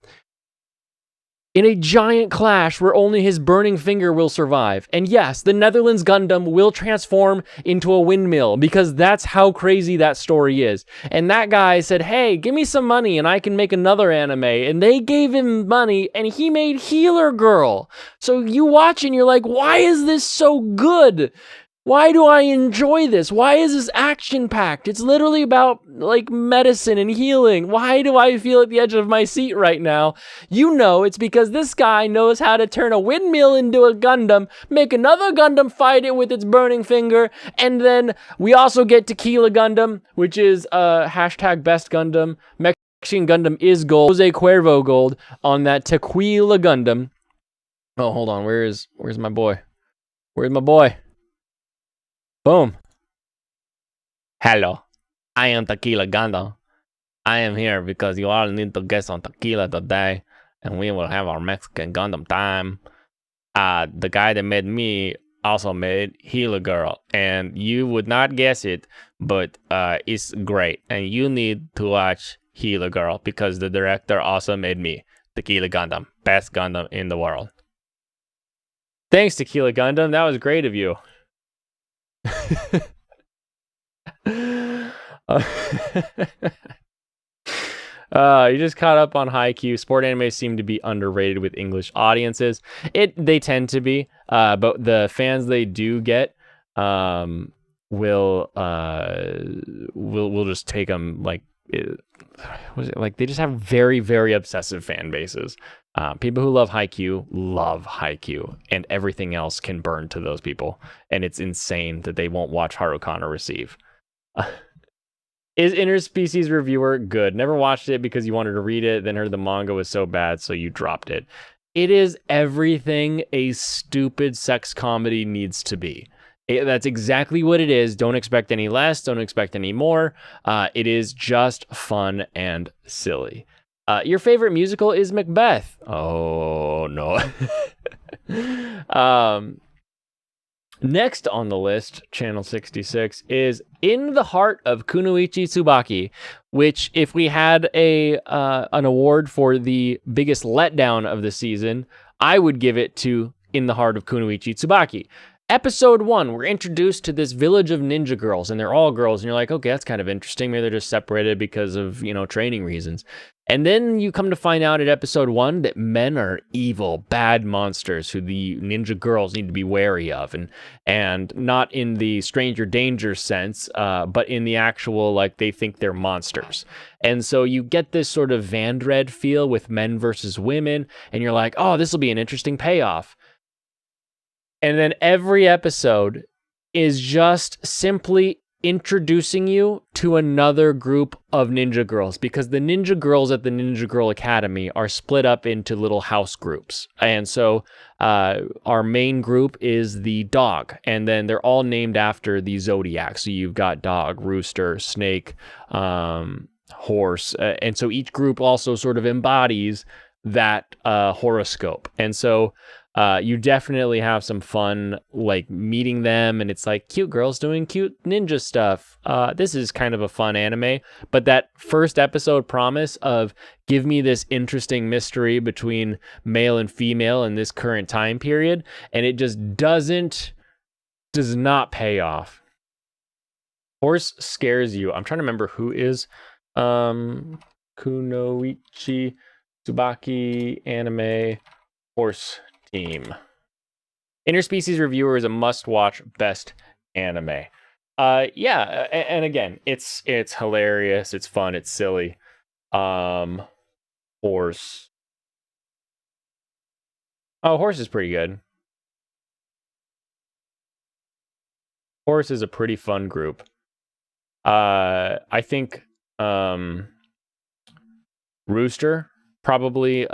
in a giant clash where only his burning finger will survive. And yes, the Netherlands Gundam will transform into a windmill because that's how crazy that story is. And that guy said, hey, give me some money and I can make another anime. And they gave him money and he made Healer Girl. So you watch and you're like, why is this so good? Why do I enjoy this? Why is this action-packed? It's literally about, like, medicine and healing. Why do I feel at the edge of my seat right now? You know it's because this guy knows how to turn a windmill into a Gundam, make another Gundam fight it with its burning finger, and then we also get Tequila Gundam, which is hashtag best Gundam. Mexican Gundam is gold. Jose Cuervo gold on that Tequila Gundam. Oh, hold on. Where's my boy? Where's my boy? Boom. Hello, I am Tequila Gundam. I am here because you all need to get some tequila today, and we will have our Mexican Gundam time. The guy that made me also made Healer Girl, and you would not guess it, but it's great, and you need to watch Healer Girl because the director also made me Tequila Gundam, best Gundam in the world. Thanks, Tequila Gundam. That was great of you. You just caught up on Haikyuu. Sport anime seem to be underrated with English audiences. They tend to be, but the fans they do get will just take them like they just have very, very obsessive fan bases. People who love Haikyuu, and everything else can burn to those people. And it's insane that they won't watch Harukana Receive. Is Interspecies Reviewer good? Never watched it because you wanted to read it, then heard the manga was so bad, so you dropped it. It is everything a stupid sex comedy needs to be. That's exactly what it is. Don't expect any less. Don't expect any more. It is just fun and silly. Your favorite musical is Macbeth. Oh, no. Next on the list, Channel 66, is In the Heart of Kunoichi Tsubaki, which, if we had an award for the biggest letdown of the season, I would give it to In the Heart of Kunoichi Tsubaki. Episode 1, we're introduced to this village of ninja girls, and they're all girls, and you're like, okay, that's kind of interesting. Maybe they're just separated because of, training reasons. And then you come to find out at episode 1 that men are evil, bad monsters who the ninja girls need to be wary of, and not in the stranger danger sense, but in the actual, like, they think they're monsters. And so you get this sort of Vandred feel with men versus women, and you're like, oh, this will be an interesting payoff. And then every episode is just simply introducing you to another group of ninja girls, because the ninja girls at the Ninja Girl Academy are split up into little house groups. And so our main group is the dog, and then they're all named after the zodiac. So you've got dog, rooster, snake, horse. And so each group also sort of embodies that horoscope. And so you definitely have some fun, like, meeting them, and it's like cute girls doing cute ninja stuff. This is kind of a fun anime, but that first episode promise of give me this interesting mystery between male and female in this current time period, and it just does not pay off. Horse scares you. I'm trying to remember who is Kunoichi Tsubaki anime horse team. Interspecies Reviewer is a must-watch best anime. Yeah, and again, it's hilarious, it's fun, it's silly. Horse. Oh, Horse is pretty good. Horse is a pretty fun group. I think Rooster probably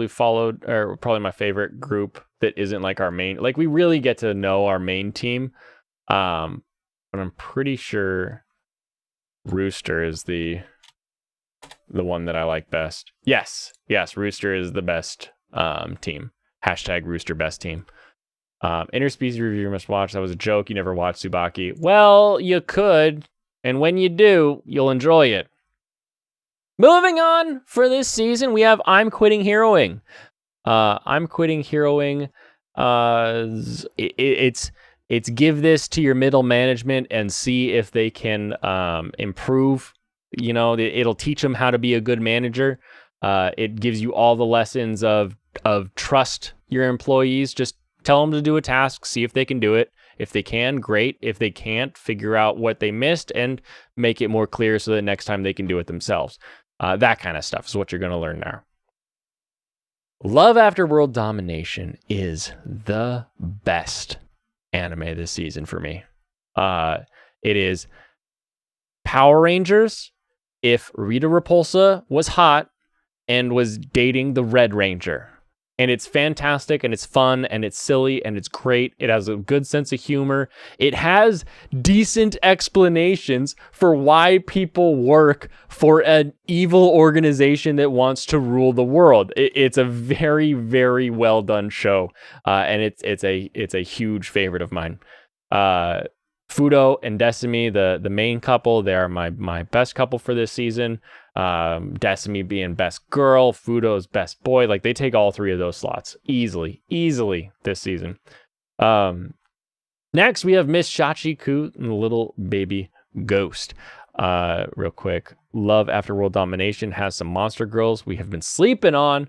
followed, or probably my favorite group that isn't like our main, like, we really get to know our main team, but I'm pretty sure Rooster is the one that I like best. Yes, Rooster is the best team. Hashtag Rooster best team. Interspecies Reviewer must watch. That was a joke. You never watched Tsubaki. Well, you could, and when you do, you'll enjoy it. Moving on for this season, we have I'm Quitting Heroing. I'm Quitting Heroing. It's give this to your middle management and see if they can improve. It'll teach them how to be a good manager. It gives you all the lessons of trust your employees. Just tell them to do a task, see if they can do it. If they can, great. If they can't, figure out what they missed and make it more clear so that next time they can do it themselves. That kind of stuff is what you're going to learn now. Love After World Domination is the best anime this season for me. It is Power Rangers if Rita Repulsa was hot and was dating the Red Ranger. And it's fantastic, and it's fun, and it's silly, and it's great. It has a good sense of humor. It has decent explanations for why people work for an evil organization that wants to rule the world. It's a very, very well done show, and it's a huge favorite of mine. Fudo and Decimi, the main couple, they are my best couple for this season. Decimi being best girl, Fudo's best boy. Like, they take all three of those slots easily this season. Next we have Miss Shachi-ku and the little baby ghost. Real quick, Love After World Domination has some monster girls we have been sleeping on.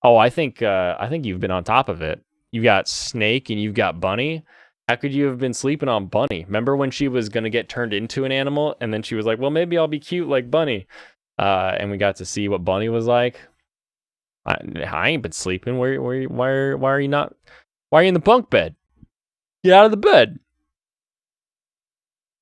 Oh, I think you've been on top of it. You've got Snake and you've got Bunny. How could you have been sleeping on Bunny? Remember when she was going to get turned into an animal and then she was like, well, maybe I'll be cute like Bunny. And we got to see what Bunny was like. I ain't been sleeping. Why are you not? Why are you in the bunk bed? Get out of the bed.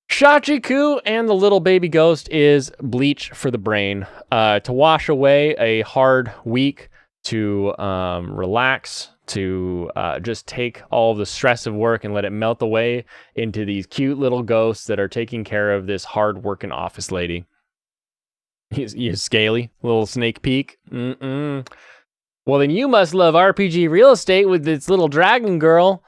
Shachi-ku and the little baby ghost is bleach for the brain. To wash away a hard week, to relax, to just take all the stress of work and let it melt away into these cute little ghosts that are taking care of this hard-working office lady. You scaly little snake peek. Well, then you must love RPG Real Estate with its little dragon girl.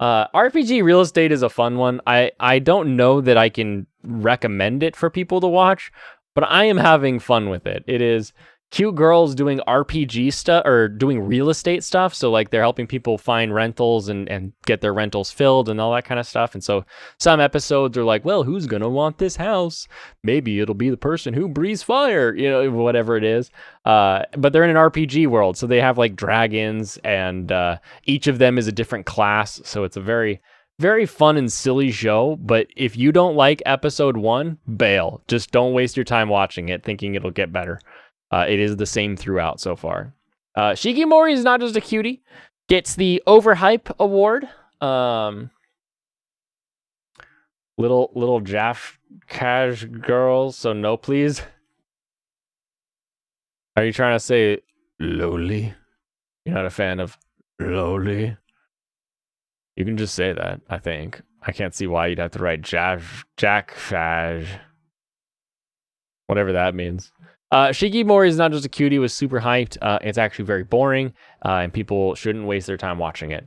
RPG Real Estate is a fun one. I don't know that I can recommend it for people to watch, but I am having fun with it. It is cute girls doing RPG stuff or doing real estate stuff. So like they're helping people find rentals and get their rentals filled and all that kind of stuff. And so some episodes are like, well, who's gonna want this house? Maybe it'll be the person who breathes fire, whatever it is. But they're in an RPG world, so they have like dragons, and each of them is a different class. So it's a very, very fun and silly show. But if you don't like episode 1, bail. Just don't waste your time watching it thinking it'll get better. It is the same throughout so far. Shikimori is not just a cutie. Gets the Overhype Award. Little Jaff Cash girls, so no please. Are you trying to say lowly? You're not a fan of lowly? You can just say that, I think. I can't see why you'd have to write Jack Faj. Whatever that means. Shikimori is not just a cutie, was super hyped. It's actually very boring, and people shouldn't waste their time watching it.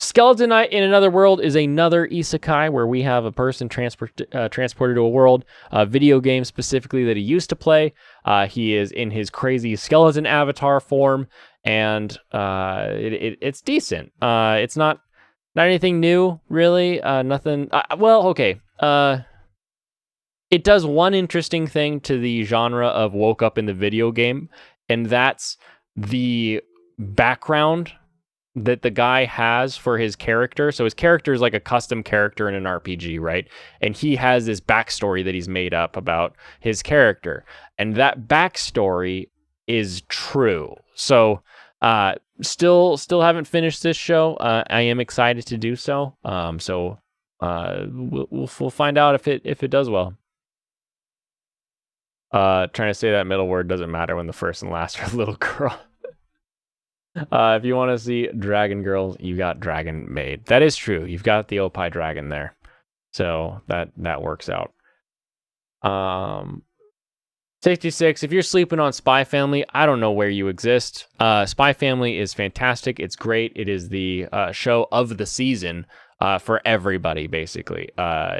Skeleton Knight in Another World is another isekai where we have a person transported to a world, a video game specifically that he used to play. He is in his crazy skeleton avatar form, and it's decent. It's not anything new, really. Nothing. Well, okay. It does one interesting thing to the genre of woke up in the video game, and that's the background that the guy has for his character. So his character is like a custom character in an RPG, right? And he has this backstory that he's made up about his character. And that backstory is true. So still haven't finished this show. I am excited to do so. We'll find out if it does well. Trying to say that middle word doesn't matter when the first and last are little girl. If you want to see Dragon Girls, you got Dragon Maid. That is true. You've got the Opie Dragon there. So that works out. 66, if you're sleeping on Spy Family, I don't know where you exist. Spy Family is fantastic. It's great. It is the show of the season for everybody, basically.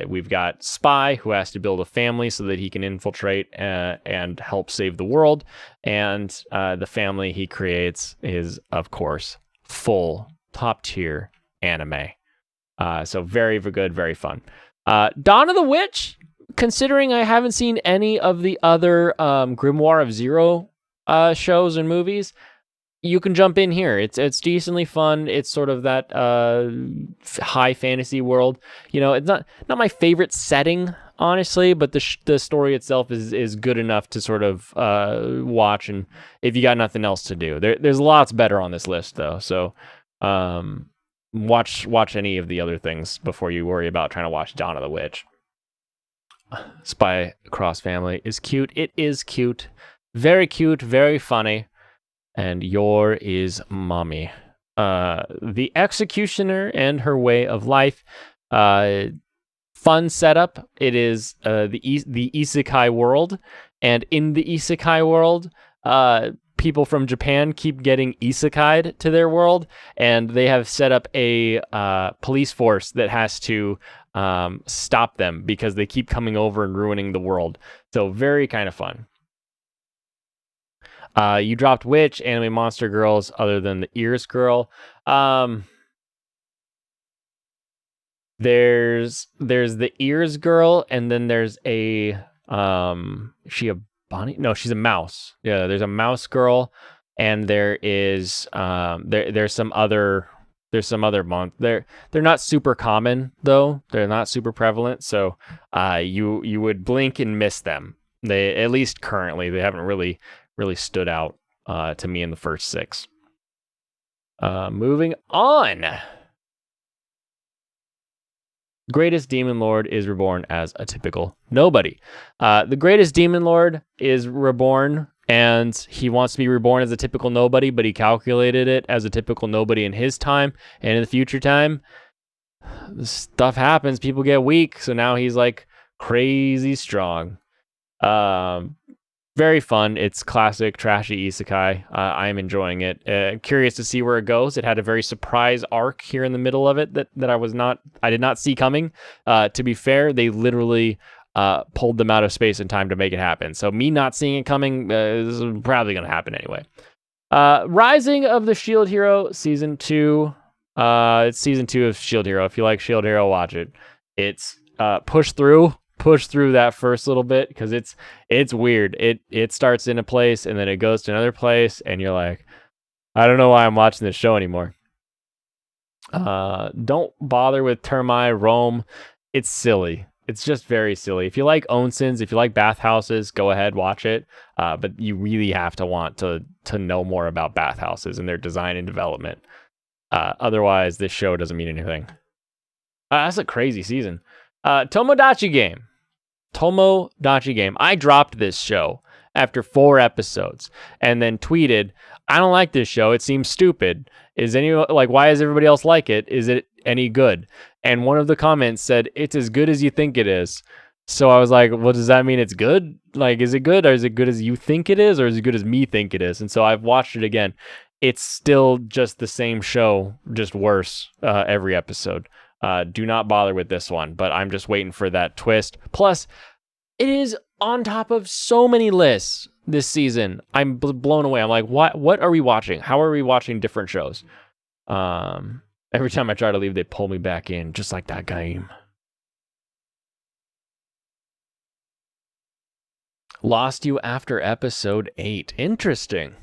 We've got Spy, who has to build a family so that he can infiltrate and help save the world. And the family he creates is, of course, full top-tier anime. So very, very good, very fun. Dawn of the Witch, considering I haven't seen any of the other Grimoire of Zero shows and movies, you can jump in here. It's decently fun. It's sort of that high fantasy world. It's not my favorite setting, honestly, but the story itself is good enough to sort of watch, and if you got nothing else to do. There's lots better on this list, though. So watch any of the other things before you worry about trying to watch Dawn of the Witch. Spy Cross Family is cute. It is cute. Very cute, very funny. And your is Mommy. The Executioner and Her Way of Life. Fun setup. It is the isekai world. And in the isekai world, people from Japan keep getting isekai'd to their world. And they have set up a police force that has to stop them because they keep coming over and ruining the world. So very kind of fun. You dropped which anime monster girls other than the Ears girl? There's the Ears girl, and then there's a she a bunny? No, she's a mouse. Yeah, there's a mouse girl, and there is there's some other they're not super common though. They're not super prevalent, so you would blink and miss them. They, at least currently, they haven't really stood out to me in the first 6. Moving on. Greatest Demon Lord is reborn as a typical nobody. The Greatest Demon Lord is reborn, and he wants to be reborn as a typical nobody, but he calculated it as a typical nobody in his time, and in the future time, stuff happens. People get weak, so now he's like crazy strong. very fun. It's classic trashy isekai. I am enjoying it. Curious to see where it goes. It had a very surprise arc here in the middle of it that I did not see coming. To be fair, they literally pulled them out of space and time to make it happen. So me not seeing it coming is probably going to happen anyway. Rising of the Shield Hero season 2. It's season 2 of Shield Hero. If you like Shield Hero, watch it. It's push through that first little bit because it's weird. It starts in a place and then it goes to another place and you're like, I don't know why I'm watching this show anymore. Don't bother with Termai Rome. It's silly. It's just very silly. If you like onsens, if you like bathhouses, go ahead, watch it. But you really have to want to know more about bathhouses and their design and development. Otherwise, this show doesn't mean anything. That's a crazy season. Tomodachi Game. I dropped this show after 4 episodes and then tweeted, I don't like this show. It seems stupid. Why does everybody else like it? Is it any good? And one of the comments said, it's as good as you think it is. So I was like, well, does that mean it's good? Like, is it good? Or is it good as you think it is? Or is it good as me think it is? And so I've watched it again. It's still just the same show, just worse every episode. Do not bother with this one, but I'm just waiting for that twist. Plus, it is on top of so many lists this season. I'm blown away. I'm like, what are we watching? How are we watching different shows? Every time I try to leave, they pull me back in, just like that game. Lost you after episode 8. Interesting.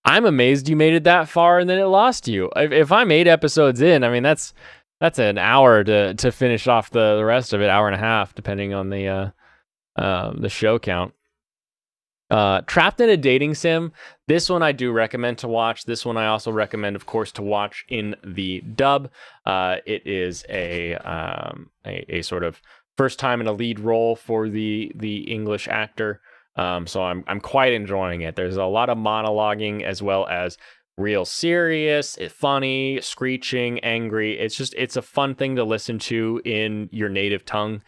I'm amazed you made it that far and then it lost you. If I'm 8 episodes in, I mean, that's an hour to finish off the rest of it, hour and a half, depending on the show count. Trapped in a Dating Sim. This one I do recommend to watch. This one I also recommend, of course, to watch in the dub. It is a sort of first time in a lead role for the English actor. So I'm quite enjoying it. There's a lot of monologuing as well as real serious, funny, screeching, angry. It's a fun thing to listen to in your native tongue.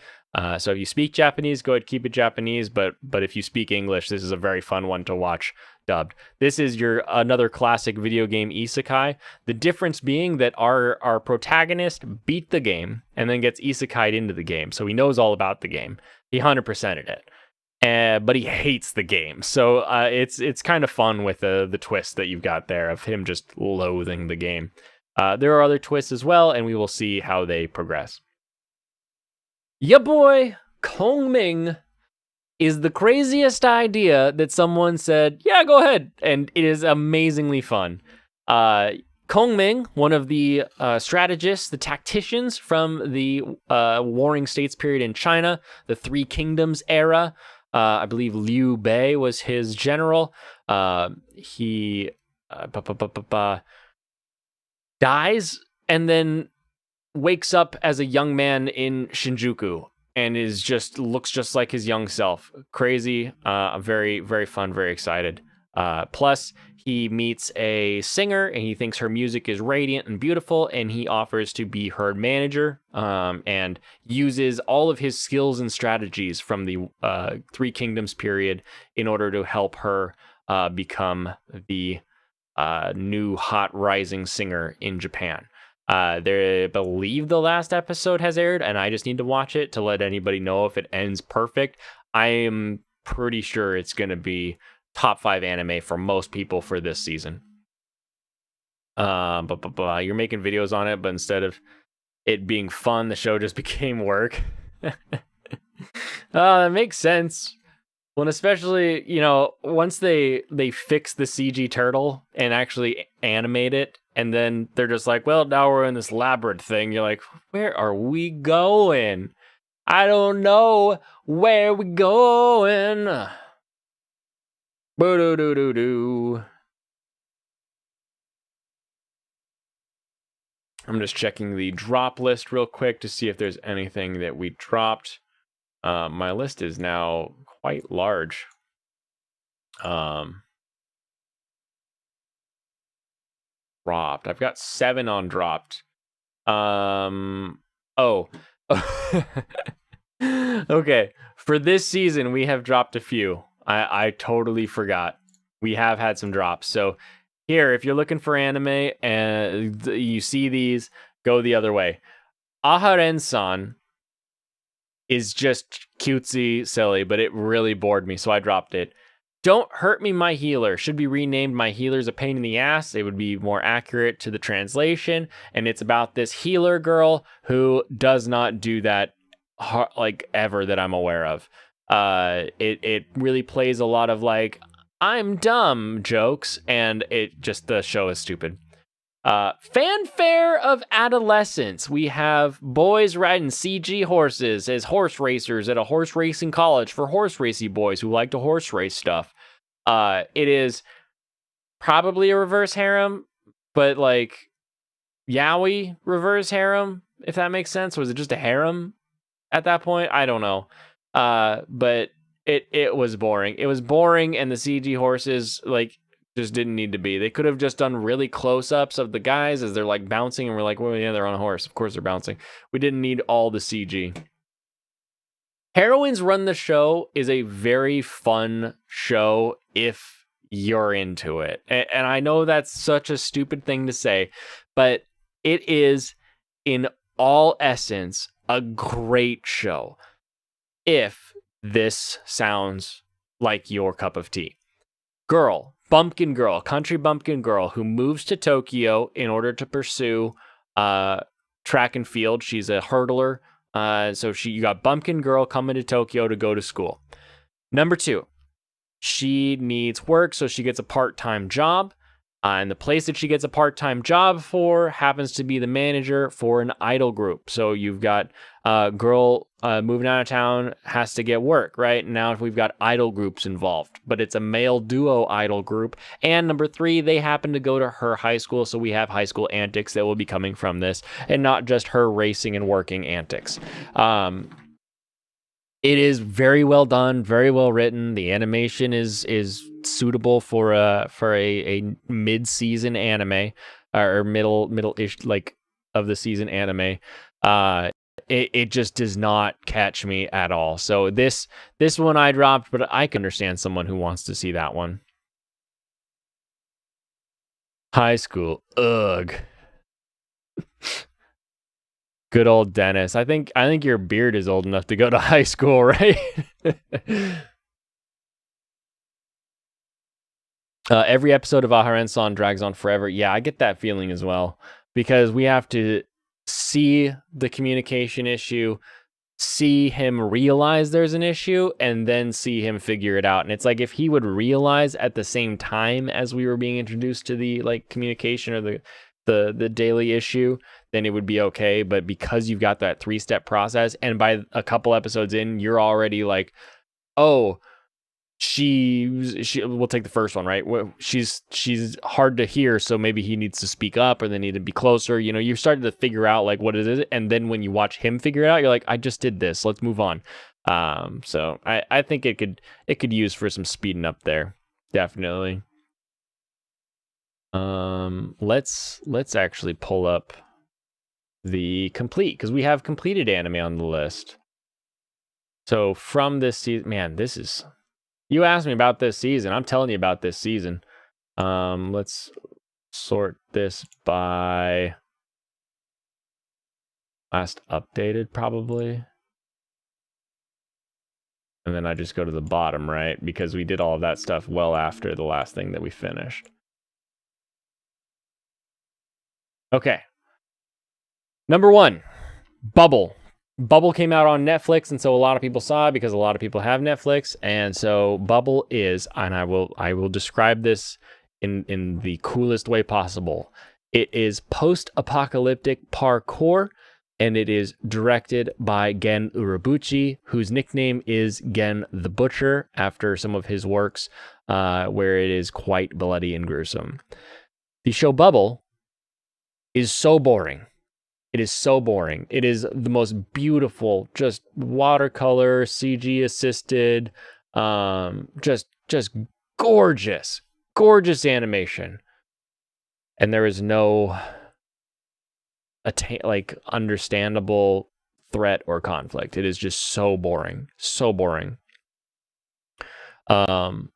So if you speak Japanese, go ahead, keep it Japanese. But if you speak English, this is a very fun one to watch dubbed. This is another classic video game isekai. The difference being that our protagonist beat the game and then gets isekai'd into the game. So he knows all about the game. He 100%ed it. But he hates the game. So it's kind of fun with the twist that you've got there of him just loathing the game. There are other twists as well, and we will see how they progress. Ya boy, Kongming is the craziest idea that someone said, yeah, go ahead. And it is amazingly fun. Kongming, one of the strategists, the tacticians from the Warring States period in China, the Three Kingdoms era. I believe Liu Bei was his general. He dies and then wakes up as a young man in Shinjuku and looks just like his young self. Crazy, very, very fun, very excited. Plus, he meets a singer and he thinks her music is radiant and beautiful, and he offers to be her manager and uses all of his skills and strategies from the Three Kingdoms period in order to help her become the new hot rising singer in Japan. I believe the last episode has aired, and I just need to watch it to let anybody know if it ends perfect. I am pretty sure it's going to be top 5 anime for most people for this season. You're making videos on it, but instead of it being fun, the show just became work. That makes sense. Well, especially, once they fix the CG turtle and actually animate it, and then they're just like, well, now we're in this labyrinth thing. You're like, where are we going? I don't know where we going. Boo-doo-doo-doo-doo. I'm just checking the drop list real quick to see if there's anything that we dropped. My list is now quite large. Dropped. I've got 7 on dropped. Okay. For this season, we have dropped a few. I totally forgot. We have had some drops. So here, if you're looking for anime and you see these, go the other way. Aharen-san is just cutesy, silly, but it really bored me, so I dropped it. Don't Hurt Me, My Healer should be renamed My Healer's a Pain in the Ass. It would be more accurate to the translation, and it's about this healer girl who does not do that like ever that I'm aware of. It really plays a lot of like I'm dumb jokes, and the show is stupid. Fanfare of adolescence. We have boys riding CG horses as horse racers at a horse racing college for horse racy boys who like to horse race stuff. It is probably a reverse harem, but like yaoi reverse harem, if that makes sense. Was it just a harem at that point? I don't know. But it was boring. It was boring, and the CG horses just didn't need to be. They could have just done really close-ups of the guys as they're like bouncing, and we're like, well, yeah, they're on a horse. Of course they're bouncing. We didn't need all the CG. Heroines Run the Show is a very fun show if you're into it. And I know that's such a stupid thing to say, but it is in all essence a great show if this sounds like your cup of tea. Bumpkin girl, country bumpkin girl who moves to Tokyo in order to pursue track and field. She's a hurdler. So you got bumpkin girl coming to Tokyo to go to school. Number 2, she needs work, so she gets a part-time job. And the place that she gets a part-time job for happens to be the manager for an idol group. So you've got a girl moving out of town, has to get work, right? Now we've got idol groups involved, but it's a male duo idol group. And number 3, they happen to go to her high school, so we have high school antics that will be coming from this, and not just her racing and working antics. It is very well done, very well written. The animation is suitable for a mid-season anime or middle-ish of the season anime. It just does not catch me at all. So this one I dropped, but I can understand someone who wants to see that one. High school, ugh. Good old Dennis. I think your beard is old enough to go to high school, right? Every episode of Aharen-san drags on forever. Yeah, I get that feeling as well, because we have to see the communication issue, see him realize there's an issue, and then see him figure it out. And it's like if he would realize at the same time as we were being introduced to the communication or the daily issue, then it would be okay. But because you've got that 3-step process, and by a couple episodes in, you're already like, oh, we'll take the first one, right? She's hard to hear, so maybe he needs to speak up, or they need to be closer. You're starting to figure out like what it is, and then when you watch him figure it out, you're like, I just did this. Let's move on. So I think it could use for some speeding up there, definitely. Let's actually pull up the complete, because we have completed anime on the list. So from this season, man, you asked me about this season. I'm telling you about this season. Let's sort this by last updated, probably. And then I just go to the bottom, right? Because we did all of that stuff well after the last thing that we finished. Okay. Number 1, Bubble. Bubble came out on Netflix, and so a lot of people saw it because a lot of people have Netflix. And so Bubble is, and I will describe this in the coolest way possible. It is post-apocalyptic parkour, and it is directed by Gen Urobuchi, whose nickname is Gen the Butcher, after some of his works, where it is quite bloody and gruesome. The show Bubble is so boring. It is so boring. It is the most beautiful, just watercolor, CG assisted, just gorgeous animation. And there is no understandable threat or conflict. It is just so boring. So boring. And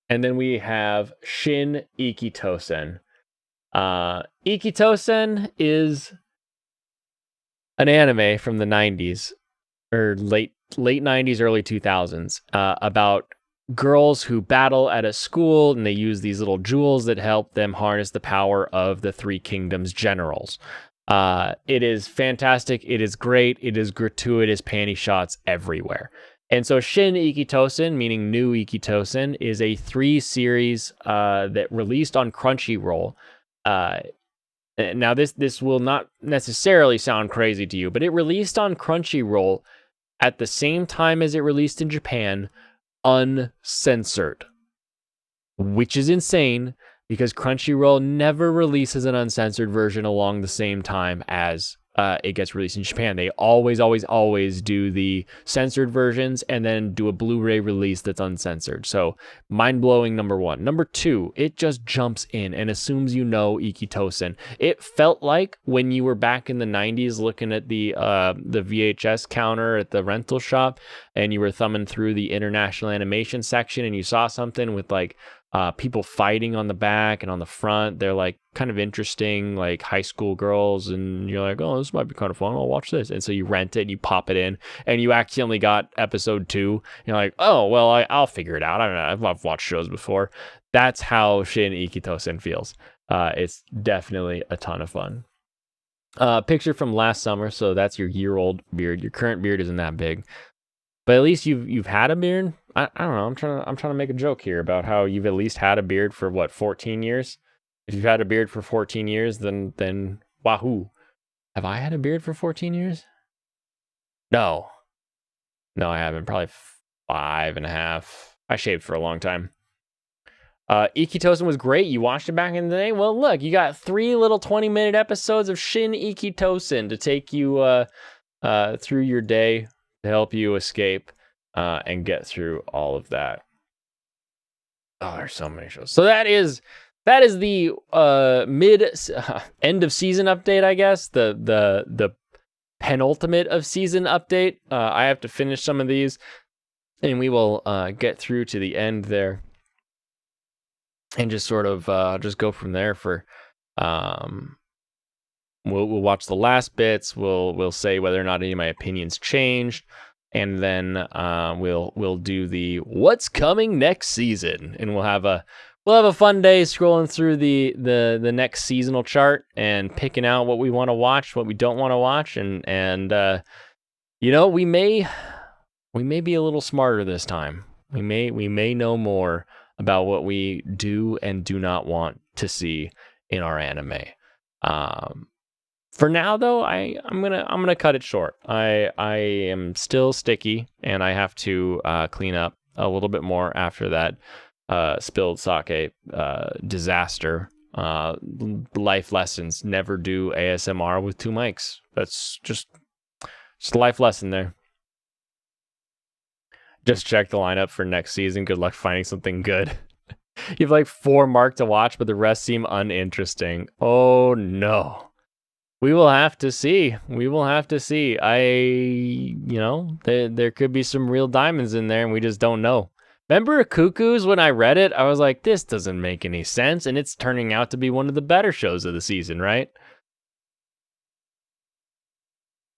then we have Shin Ikitosen. Ikitosen is an anime from the 90s or late 90s, early 2000s about girls who battle at a school, and they use these little jewels that help them harness the power of the Three Kingdoms generals. It is fantastic. It is great. It is gratuitous panty shots everywhere. And so Shin Ikitosen, meaning New Ikitosen, is a 3-series that released on Crunchyroll. Now, this will not necessarily sound crazy to you, but it released on Crunchyroll at the same time as it released in Japan, uncensored, which is insane because Crunchyroll never releases an uncensored version along the same time as it gets released in Japan. They always do the censored versions and then do a Blu-ray release that's uncensored. So mind-blowing, number one. Number two, it just jumps in and assumes you know Ikitosen. It felt like when you were back in the 90s looking at the VHS counter at the rental shop and you were thumbing through the international animation section and you saw something with like people fighting on the back and on the front. They're like kind of interesting, like high school girls, and you're like, oh, this might be kind of fun. I'll watch this. And so you rent it and you pop it in, and you accidentally got episode 2. You're like, oh, well, I'll figure it out. I don't know. I've watched shows before. That's how Shin Ikitosen feels. It's definitely a ton of fun. Picture from last summer. So that's your year-old beard. Your current beard isn't that big, but at least you've had a beard. I don't know. I'm trying to make a joke here about how you've at least had a beard for what, 14 years? If you've had a beard for 14 years, then wahoo. Have I had a beard for 14 years? No, I haven't. Probably 5.5. I shaved for a long time. Ikitosen was great. You watched it back in the day. Well, look, you got 3 little 20-minute episodes of Shin Ikitosen to take you through your day, to help you escape and get through all of that. Oh, there's so many shows. So that is the end of season update, I guess. The penultimate of season update. I have to finish some of these, and we will get through to the end there, and just sort of just go from there. For we'll watch the last bits. We'll say whether or not any of my opinions changed. And then we'll do the what's coming next season, and we'll have a fun day scrolling through the next seasonal chart and picking out what we want to watch, what we don't want to watch, and you know, we may be a little smarter this time. We may know more about what we do and do not want to see in our anime. For now, though, I'm gonna cut it short. I am still sticky, and I have to clean up a little bit more after that spilled sake disaster. Life lessons: never do ASMR with 2 mics. That's just a life lesson there. Just check the lineup for next season. Good luck finding something good. You have like 4 marked to watch, but the rest seem uninteresting. Oh no. We will have to see. There could be some real diamonds in there, and we just don't know. Remember Cuckoos? When I read it, I was like, this doesn't make any sense, and it's turning out to be one of the better shows of the season, right?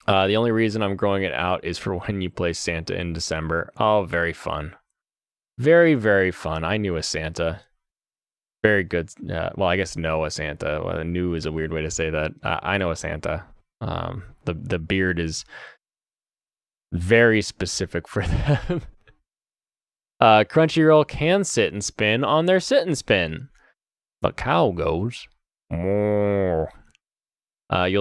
The only reason I'm growing it out is for when you play Santa in December. Oh, very fun. Very, very fun. I knew a Santa. Very good. Well, I guess know a Santa. Well, new is a weird way to say that. I know a Santa. The beard is very specific for them. Crunchyroll can sit and spin on their sit and spin. But cow goes. You'll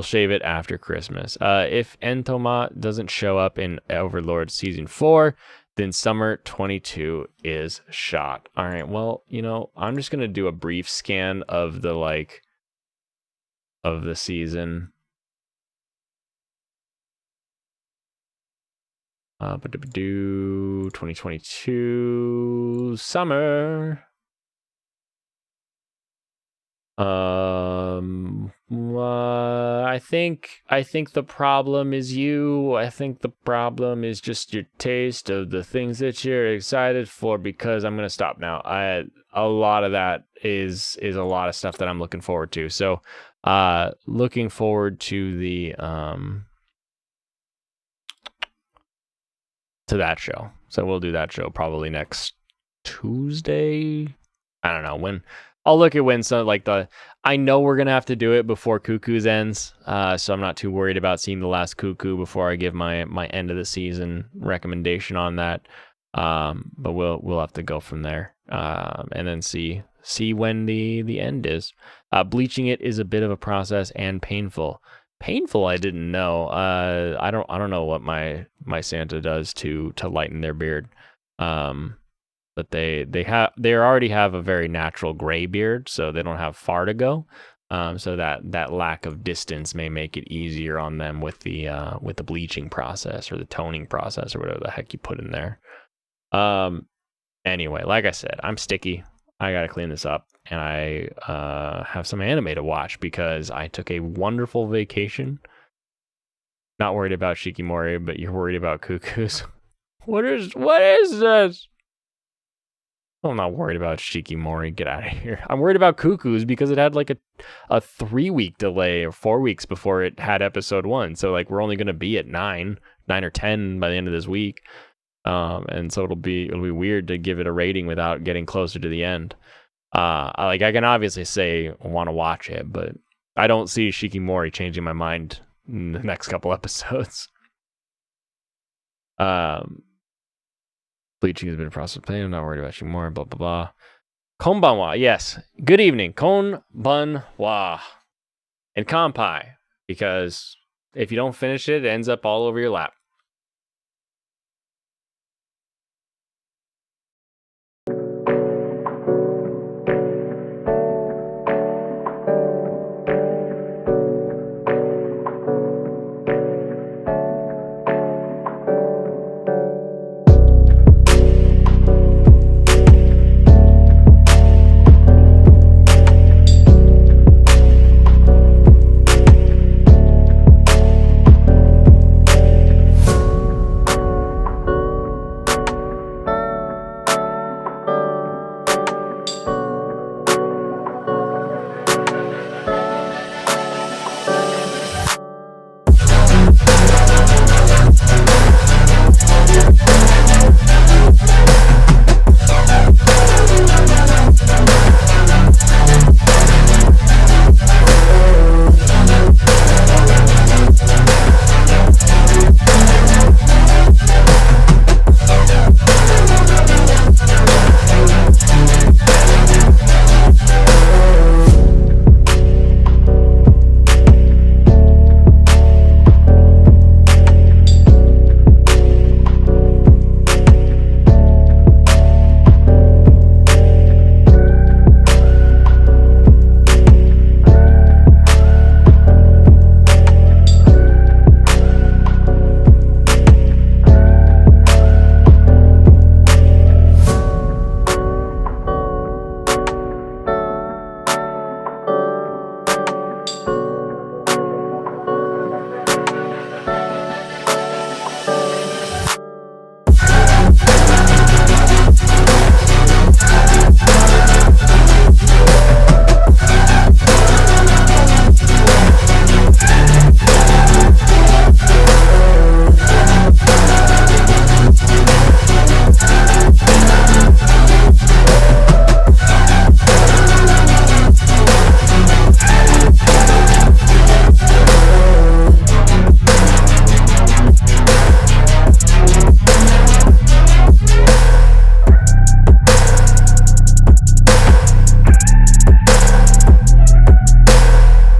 shave it after Christmas. If Entoma doesn't show up in Overlord Season 4, then summer 22 is shot. All right, well, I'm just going to do a brief scan of the season. But 2022 summer. I think the problem is you. I think the problem is just your taste of the things that you're excited for, because I'm gonna stop now. A lot of that is a lot of stuff that I'm looking forward to. So looking forward to the to that show. So we'll do that show probably next Tuesday. I don't know when. I'll look at when some I know we're gonna have to do it before Cuckoo's ends, so I'm not too worried about seeing the last Cuckoo before I give my end of the season recommendation on that. But we'll have to go from there, and then see when the end is. Bleaching it is a bit of a process and painful. Painful, I didn't know. I don't know what my Santa does to lighten their beard. But they already have a very natural gray beard, so they don't have far to go. So that lack of distance may make it easier on them with the bleaching process or the toning process or whatever the heck you put in there. Anyway, like I said, I'm sticky. I gotta clean this up, and I have some anime to watch because I took a wonderful vacation. Not worried about Shikimori, but you're worried about cuckoos. What is this? I'm not worried about Shikimori. Get out of here. I'm worried about Cuckoos because it had like a 3-week delay or 4 weeks before it had episode 1. So like we're only going to be at 9 or 10 by the end of this week. And so it'll be weird to give it a rating without getting closer to the end. I can obviously say I want to watch it, but I don't see Shikimori changing my mind in the next couple episodes. Bleaching has been a process of pain. I'm not worried about you more. Blah, blah, blah. Konbanwa. Yes. Good evening. Konbanwa. And kanpai. Because if you don't finish it, it ends up all over your lap.